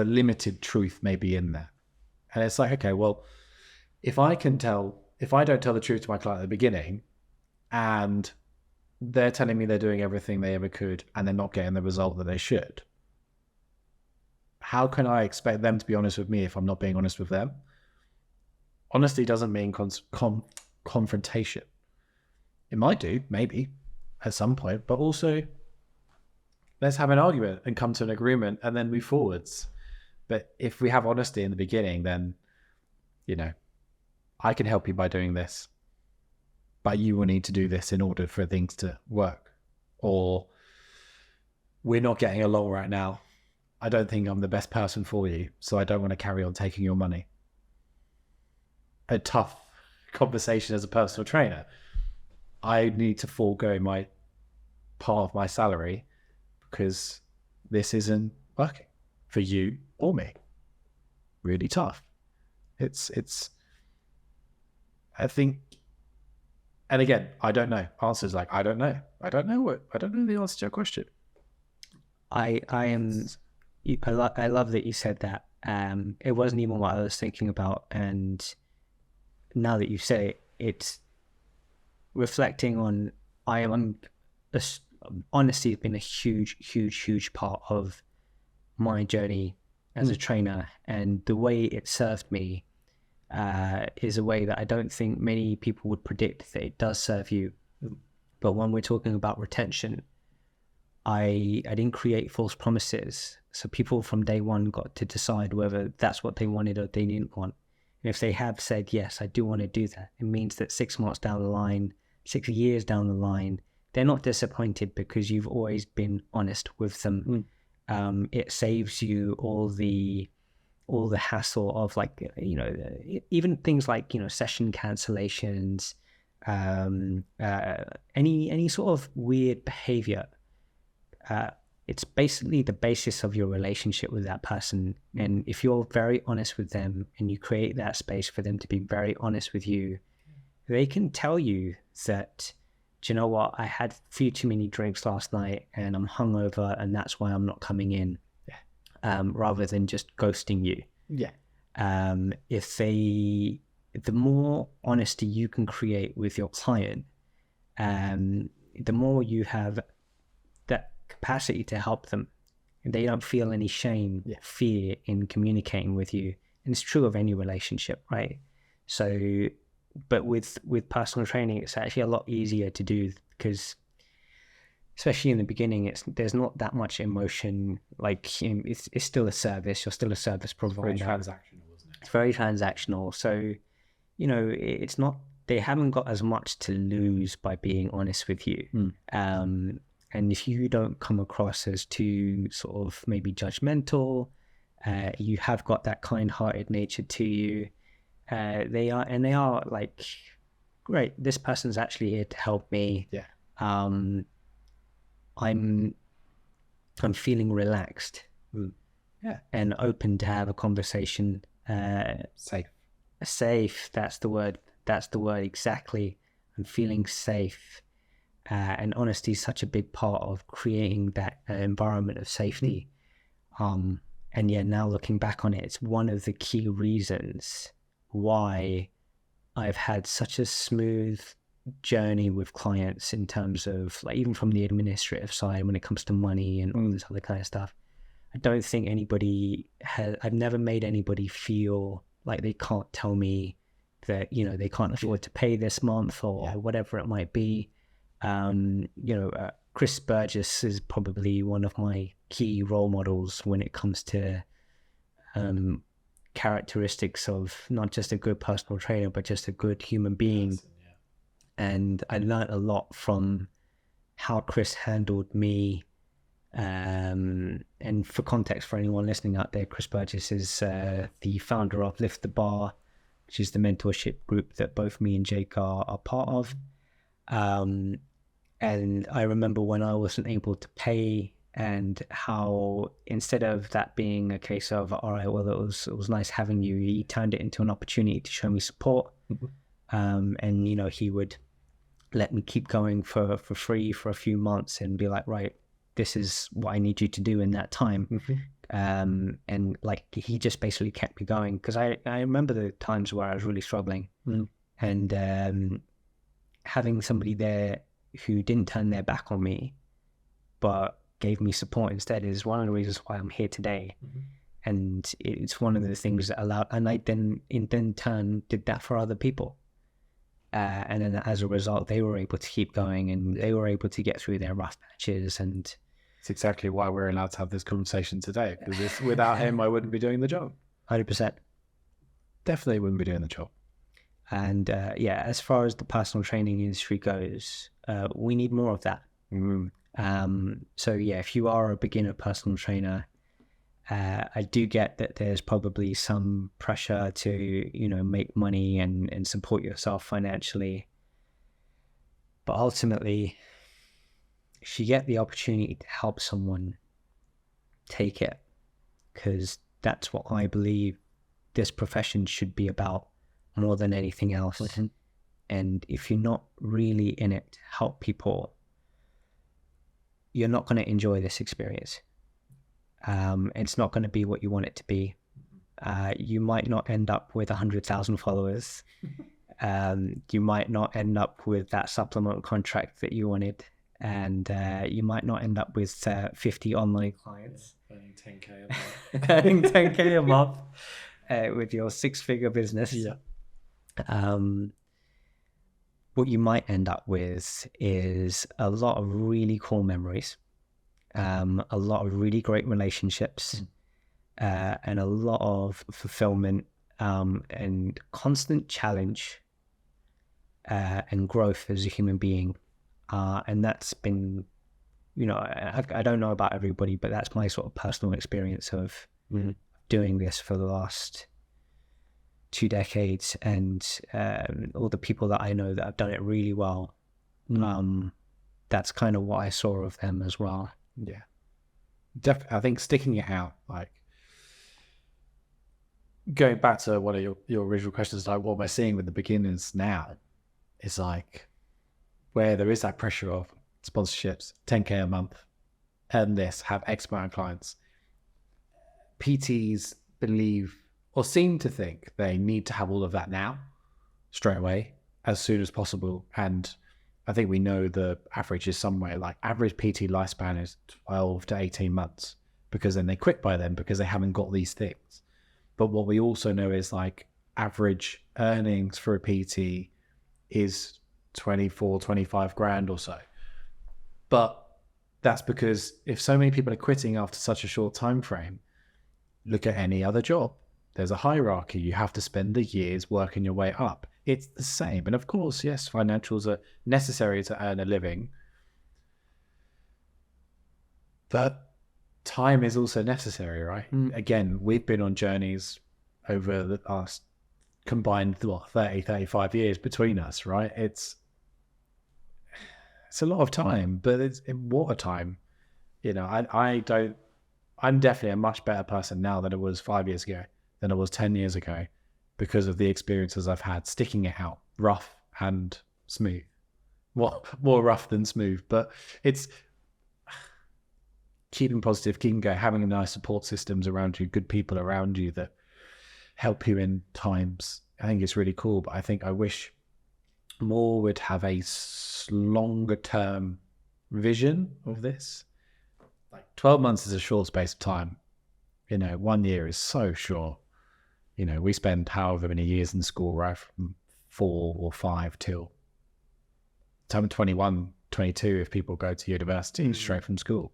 limited truth maybe in there. And it's like, okay, well, if I don't tell the truth to my client at the beginning, and they're telling me they're doing everything they ever could, and they're not getting the result that they should, how can I expect them to be honest with me if I'm not being honest with them? Honesty doesn't mean confrontation. It might do, maybe, at some point, but also let's have an argument and come to an agreement and then move forwards. But if we have honesty in the beginning, then, you know, I can help you by doing this, but you will need to do this in order for things to work. Or, we're not getting along right now. I don't think I'm the best person for you, so I don't want to carry on taking your money. A tough conversation as a personal trainer. I need to forego my part of my salary because this isn't working for you or me. Really tough. It's I think, and again, I don't know. Answers like, I don't know the answer to your question. I love that you said that. It wasn't even what I was thinking about, and now that you say it, it's reflecting on. Honesty has been a huge part of my journey as a trainer, and the way it served me is a way that I don't think many people would predict that it does serve you. But when we're talking about retention, I didn't create false promises. So people from day one got to decide whether that's what they wanted or they didn't want. And if they have said, yes, I do want to do that, it means that 6 months down the line, 6 years down the line, they're not disappointed because you've always been honest with them. It saves you all the hassle of, like, you know, even things like, you know, session cancellations, any sort of weird behavior. It's basically the basis of your relationship with that person. And if you're very honest with them and you create that space for them to be very honest with you, they can tell you that, do you know what, I had a few too many drinks last night and I'm hungover and that's why I'm not coming in, rather than just ghosting you. The more honesty you can create with your client, the more you have that capacity to help them. They don't feel any shame, fear in communicating with you. And it's true of any relationship, right? So, but with personal training, it's actually a lot easier to do because, especially in the beginning, there's not that much emotion. Like, you know, it's still a service. You're still a service provider. Very transactional, isn't it? It's very transactional. So, you know, it's not, they haven't got as much to lose by being honest with you. And if you don't come across as too sort of maybe judgmental, you have got that kind-hearted nature to you. They are like, great, this person's actually here to help me. I'm feeling relaxed. And open to have a conversation. Safe, that's the word exactly. I'm feeling safe. And honesty is such a big part of creating that environment of safety. And yeah, now looking back on it, it's one of the key reasons why I've had such a smooth journey with clients in terms of, like, even from the administrative side when it comes to money and all this other kind of stuff. I don't think I've never made anybody feel like they can't tell me that, you know, they can't afford to pay this month or whatever it might be. Chris Burgess is probably one of my key role models when it comes to characteristics of not just a good personal trainer, but just a good human being. And I learned a lot from how Chris handled me. And for context, for anyone listening out there, Chris Burgess is the founder of Lift the Bar, which is the mentorship group that both me and Jake are part of. And I remember when I wasn't able to pay, and how instead of that being a case of, all right, well, it was nice having you, he turned it into an opportunity to show me support. And, you know, he would let me keep going for free for a few months and be like, right, this is what I need you to do in that time. And like, he just basically kept me going, because I remember the times where I was really struggling. And having somebody there who didn't turn their back on me, but gave me support instead, is one of the reasons why I'm here today. And it's one of the things that allowed, and I then in turn did that for other people. And then as a result, they were able to keep going and they were able to get through their rough patches. And it's exactly why we're allowed to have this conversation today, because without him, I wouldn't be doing the job. 100%. Definitely wouldn't be doing the job. And as far as the personal training industry goes, we need more of that. So yeah, if you are a beginner personal trainer, I do get that there's probably some pressure to, you know, make money and support yourself financially. But ultimately, if you get the opportunity to help someone, take it, because that's what I believe this profession should be about more than anything else. And if you're not really in it to help people, you're not going to enjoy this experience. It's not going to be what you want it to be. You might not end up with 100,000 followers. You might not end up with that supplement contract that you wanted. And you might not end up with 50 online clients. earning 10K a month with your 6-figure business. Yeah. What you might end up with is a lot of really cool memories, a lot of really great relationships, and a lot of fulfillment, and constant challenge and growth as a human being. And that's been, I don't know about everybody, but that's my sort of personal experience of doing this for the last 2 decades, and all the people that I know that have done it really well. That's kind of what I saw of them as well. Yeah. Definitely. I think sticking it out, like going back to one of your original questions, like what we're seeing with the beginners now is like where there is that pressure of sponsorships, 10K a month, earn this, have X amount of clients. PTs believe or seem to think they need to have all of that now, straight away, as soon as possible. And I think we know the average is somewhere like average PT lifespan is 12 to 18 months, because then they quit by then because they haven't got these things. But what we also know is like average earnings for a PT is 24, 25 grand or so. But that's because if so many people are quitting after such a short time frame, look at any other job. There's a hierarchy. You have to spend the years working your way up. It's the same. And of course, yes, financials are necessary to earn a living, but time is also necessary, right? Again, we've been on journeys over the last combined 30, 35 years between us, right? It's a lot of time, but it's what a time. I'm definitely a much better person now than I was 5 years ago, than I was 10 years ago, because of the experiences I've had sticking it out, rough and smooth. Well, more rough than smooth, but it's keeping positive, keeping going, having nice support systems around you, good people around you that help you in times. I think it's really cool, but I think I wish more would have a longer term vision of this. Like 12 months is a short space of time. 1 year is so short. We spend however many years in school, right? From 4 or 5 till time 21, 22, if people go to university straight from school.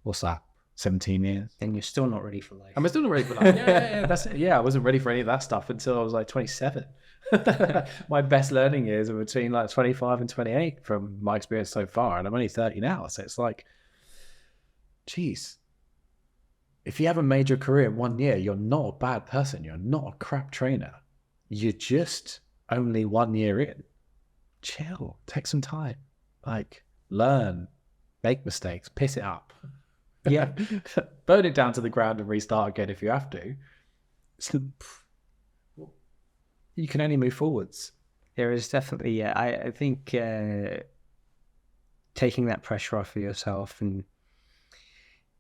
What's that? 17 years. And you're still not ready for life. I'm still not ready for life. Yeah, that's it. Yeah, I wasn't ready for any of that stuff until I was like 27. My best learning years are between like 25 and 28 from my experience so far. And I'm only 30 now. So it's like, geez, if you haven't made your career in 1 year, you're not a bad person. You're not a crap trainer. You're just only 1 year in. Chill. Take some time. Like, learn. Make mistakes. Piss it up. Yeah. Burn it down to the ground and restart again if you have to. So, you can only move forwards. There is definitely, I think taking that pressure off of yourself, and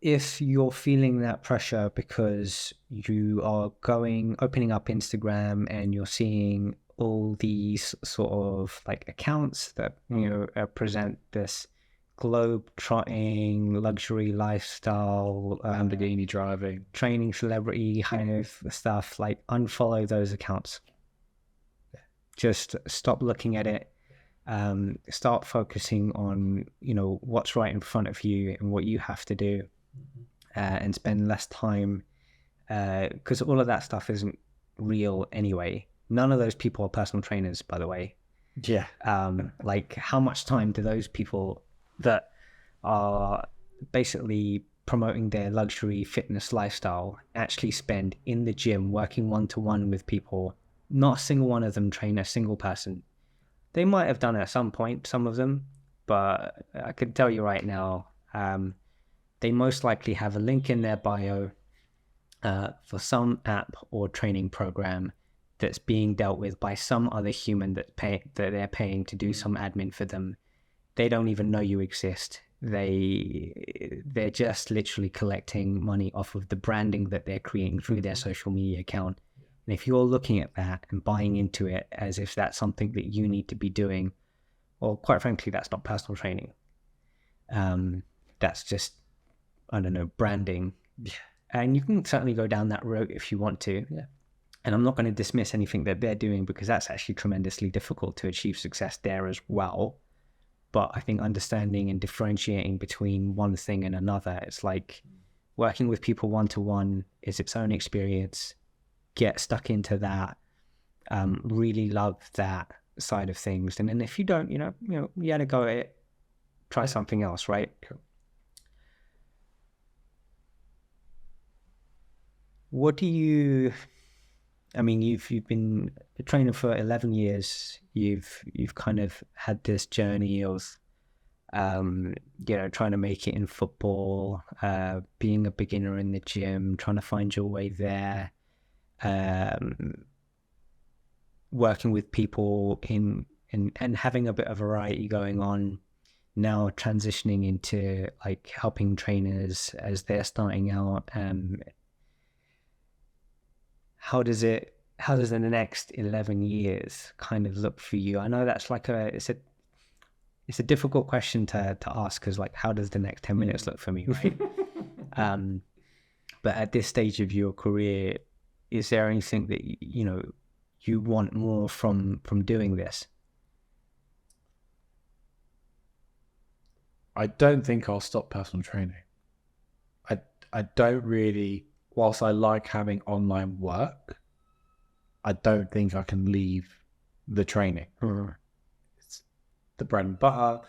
if you're feeling that pressure because you are opening up Instagram and you're seeing all these sort of like accounts that present this globe-trotting luxury lifestyle, Lamborghini driving, training celebrity kind of stuff, like unfollow those accounts. Just stop looking at it. Start focusing on what's right in front of you and what you have to do, and spend less time, because all of that stuff isn't real anyway. None of those people are personal trainers, by the way. Yeah. Like, how much time do those people that are basically promoting their luxury fitness lifestyle actually spend in the gym working one-to-one with people? Not a single one of them train a single person. They might have done it at some point, some of them, but I can tell you right now, they most likely have a link in their bio for some app or training program that's being dealt with by some other human that they're paying to do some admin for them. They don't even know you exist. They're just literally collecting money off of the branding that they're creating through their social media account. And if you're looking at that and buying into it as if that's something that you need to be doing, well, quite frankly, that's not personal training. That's just, I don't know, branding. And you can certainly go down that road if you want to. Yeah. And I'm not going to dismiss anything that they're doing, because that's actually tremendously difficult to achieve success there as well. But I think understanding and differentiating between one thing and another, it's like working with people one-to-one is its own experience. Get stuck into that. Really love that side of things. And then if you don't, you had to go at it, try something else, right? Cool. What do you... I mean, you've been a trainer for 11 years. You've kind of had this journey of, trying to make it in football, being a beginner in the gym, trying to find your way there, working with people and having a bit of variety going on. Now transitioning into like helping trainers as they're starting out. How does the next 11 years kind of look for you? I know that's like it's a difficult question to ask, because like, how does the next 10 minutes look for me, right? But at this stage of your career, is there anything that you want more from doing this? I don't think I'll stop personal training. I don't really, whilst I like having online work, I don't think I can leave the training. It's the bread and butter.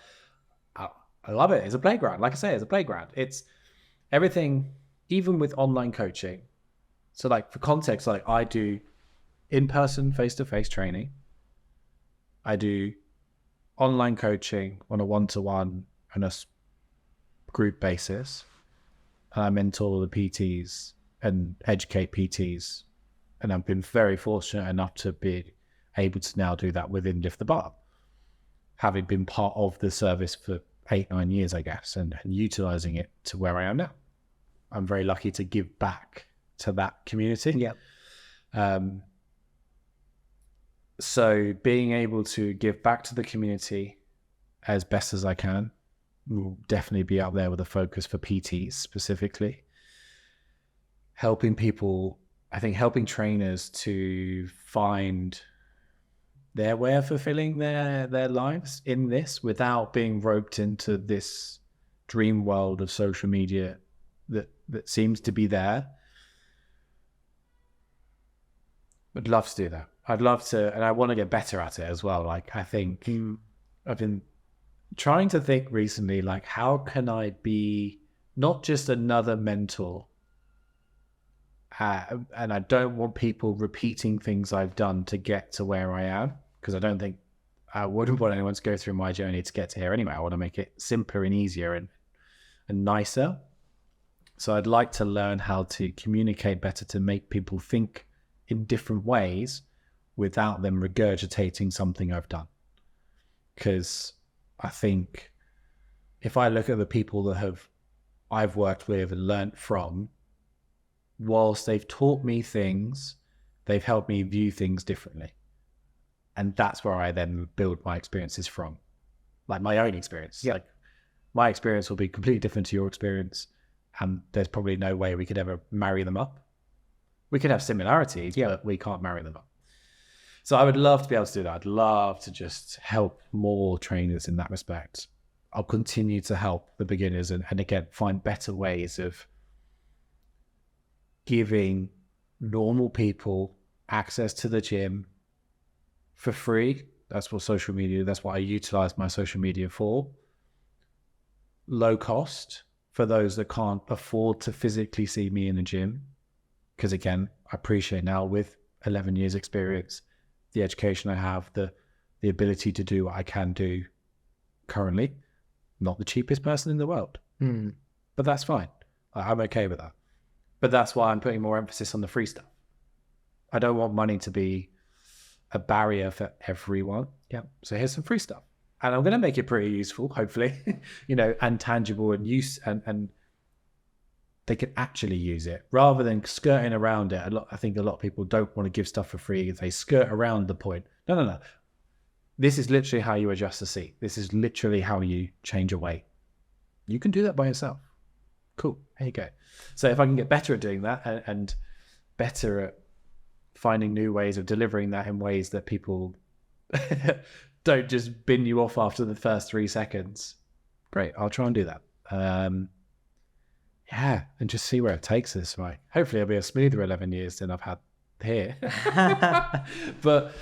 I love it. It's a playground. Like I say, it's a playground. It's everything, even with online coaching. So like, for context, like I do in-person, face-to-face training. I do online coaching on a one-to-one and a group basis. And I mentor the PTs and educate PTs. And I've been very fortunate enough to be able to now do that within Lift the Bar, having been part of the service for 8-9 years, I guess, and utilizing it to where I am now. I'm very lucky to give back to that community. Yeah. So being able to give back to the community as best as I can will definitely be up there with a focus for PTs specifically. Helping people, I think helping trainers to find their way of fulfilling their lives in this without being roped into this dream world of social media that seems to be there. I'd love to do that. I'd love to, and I want to get better at it as well. Like, I think I've been trying to think recently, like, how can I be not just another mentor? And I don't want people repeating things I've done to get to where I am, because I don't think I wouldn't want anyone to go through my journey to get to here anyway. I want to make it simpler and easier and nicer. So I'd like to learn how to communicate better, to make people think in different ways without them regurgitating something I've done. Because I think if I look at the people that I've worked with and learnt from, whilst they've taught me things, they've helped me view things differently. And that's where I then build my experiences from. Like my own experience. Yeah. Like my experience will be completely different to your experience. And there's probably no way we could ever marry them up. We could have similarities, but we can't marry them up. So I would love to be able to do that. I'd love to just help more trainers in that respect. I'll continue to help the beginners and again, find better ways of giving normal people access to the gym for free. That's what social media, that's what I utilize my social media for. Low cost for those that can't afford to physically see me in the gym. Because again, I appreciate now with 11 years experience, the education I have, the ability to do what I can do currently. Not the cheapest person in the world, but that's fine. I'm okay with that. But that's why I'm putting more emphasis on the free stuff. I don't want money to be a barrier for everyone. Yeah. So here's some free stuff. And I'm going to make it pretty useful, hopefully, and tangible and and they can actually use it rather than skirting around it. I think a lot of people don't want to give stuff for free. They skirt around the point. No. This is literally how you adjust the seat. This is literally how you change a weight. You can do that by yourself. Cool. There you go. So if I can get better at doing that and better at finding new ways of delivering that in ways that people don't just bin you off after the first 3 seconds, great. I'll try and do that. Yeah, and just see where it takes us. Right. Hopefully, it'll be a smoother 11 years than I've had here. But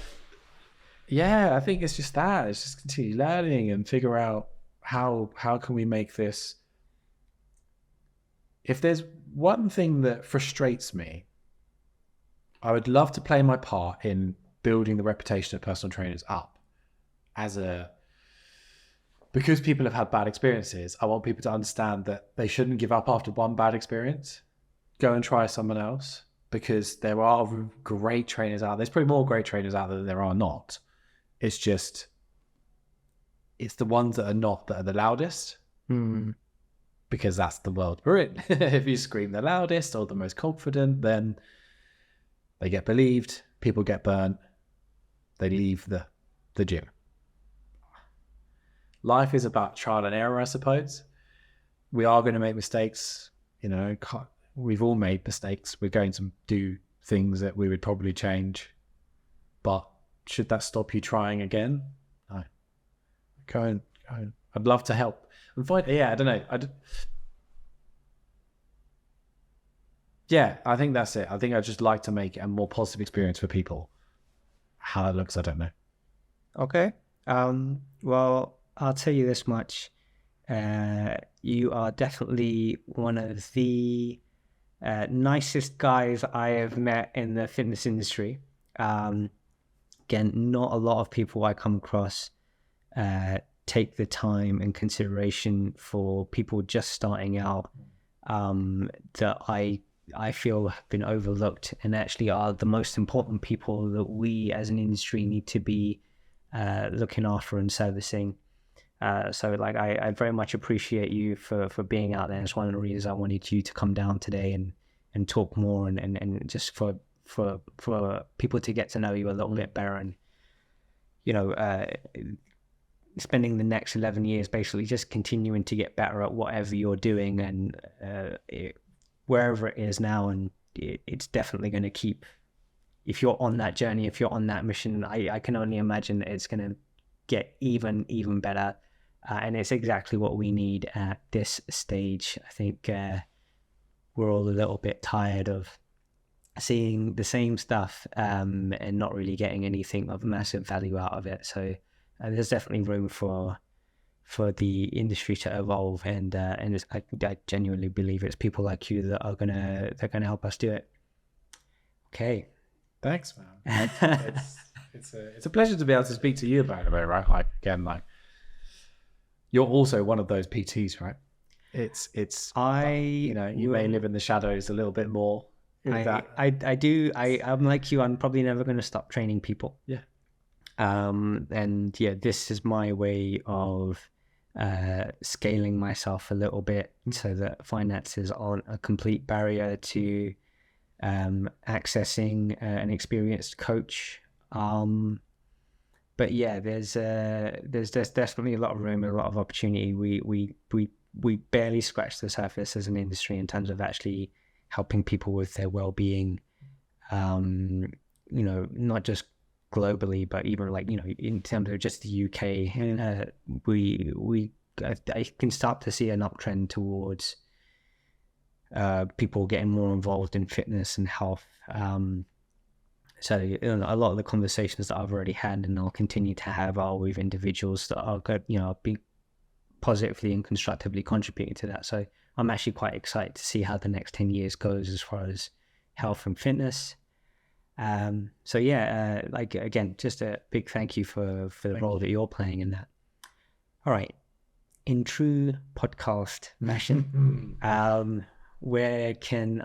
yeah, I think it's just that. It's just continue learning and figure out how can we make this. If there's one thing that frustrates me, I would love to play my part in building the reputation of personal trainers up because people have had bad experiences. I want people to understand that they shouldn't give up after one bad experience. Go and try someone else, because there are great trainers out there. There's probably more great trainers out there than there are not. It's the ones that are not that are the loudest. Because that's the world we're in. If you scream the loudest or the most confident, then they get believed, people get burnt, they leave the gym. Life is about trial and error, I suppose. We are going to make mistakes. We've all made mistakes. We're going to do things that we would probably change. But should that stop you trying again? No. Go on. I'd love to help. And I don't know. Yeah, I think that's it. I think I'd just like to make it a more positive experience for people. How that looks, I don't know. Okay. Well, I'll tell you this much. You are definitely one of the nicest guys I have met in the fitness industry. Again, not a lot of people I come across take the time and consideration for people just starting out that I feel have been overlooked and actually are the most important people that we as an industry need to be looking after and servicing. So I very much appreciate you for being out there. It's one of the reasons I wanted you to come down today and talk more and just for people to get to know you a little bit better, and spending the next 11 years basically just continuing to get better at whatever you're doing, and wherever it is now, and it's definitely going to keep, if you're on that journey, if you're on that mission, I can only imagine that it's going to get even better, and it's exactly what we need at this stage. I think we're all a little bit tired of seeing the same stuff and not really getting anything of massive value out of it. So there's definitely room for the industry to evolve, and I genuinely believe it's people like you that are gonna help us do it. Okay, thanks, man. It's a pleasure to be able to speak to you about it, right? You're also one of those PTs, right? You may live in the shadows a little bit more. I do. I'm like you. I'm probably never going to stop training people. Yeah. And yeah, this is my way of scaling myself a little bit so that finances aren't a complete barrier to accessing an experienced coach. But yeah, there's definitely a lot of room and a lot of opportunity. We barely scratch the surface as an industry in terms of actually helping people with their well-being. Not just globally, but even in terms of just the UK, I can start to see an uptrend towards people getting more involved in fitness and health. So a lot of the conversations that I've already had and I'll continue to have are with individuals that are good, be positively and constructively contributing to that. So I'm actually quite excited to see how the next 10 years goes as far as health and fitness. So yeah, again, just a big thank you for the role that you're playing in that. All right. In true podcast fashion, where can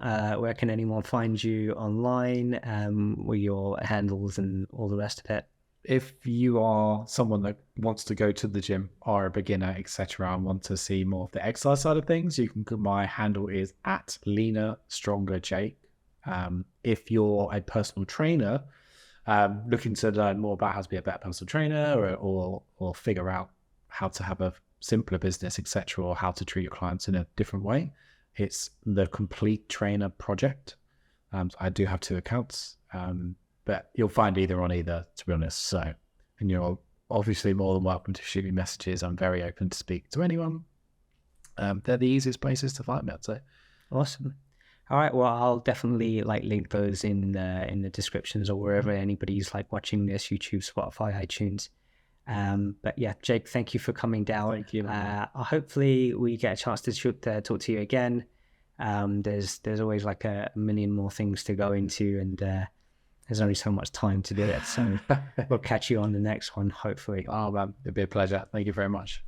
anyone find you online, with your handles and all the rest of it? If you are someone that wants to go to the gym, are a beginner, etc., and want to see more of the exercise side of things, my handle is @LeanerStrongerJake. If you're a personal trainer, looking to learn more about how to be a better personal trainer, or figure out how to have a simpler business, etc., or how to treat your clients in a different way, It's the Complete Trainer Project. So I do have 2 accounts, but you'll find either on either, to be honest. So, and you're obviously more than welcome to shoot me messages. I'm very open to speak to anyone. They're the easiest places to find me, I'd say. Awesome. All right. Well, I'll definitely like link those in the descriptions or wherever anybody's like watching this, YouTube, Spotify, iTunes. But yeah, Jake, thank you for coming down. Thank you. Hopefully we get a chance to talk to you again. There's always like a million more things to go into, and there's only so much time to do it. So we'll catch you on the next one, hopefully. Oh man, it'd be a pleasure. Thank you very much.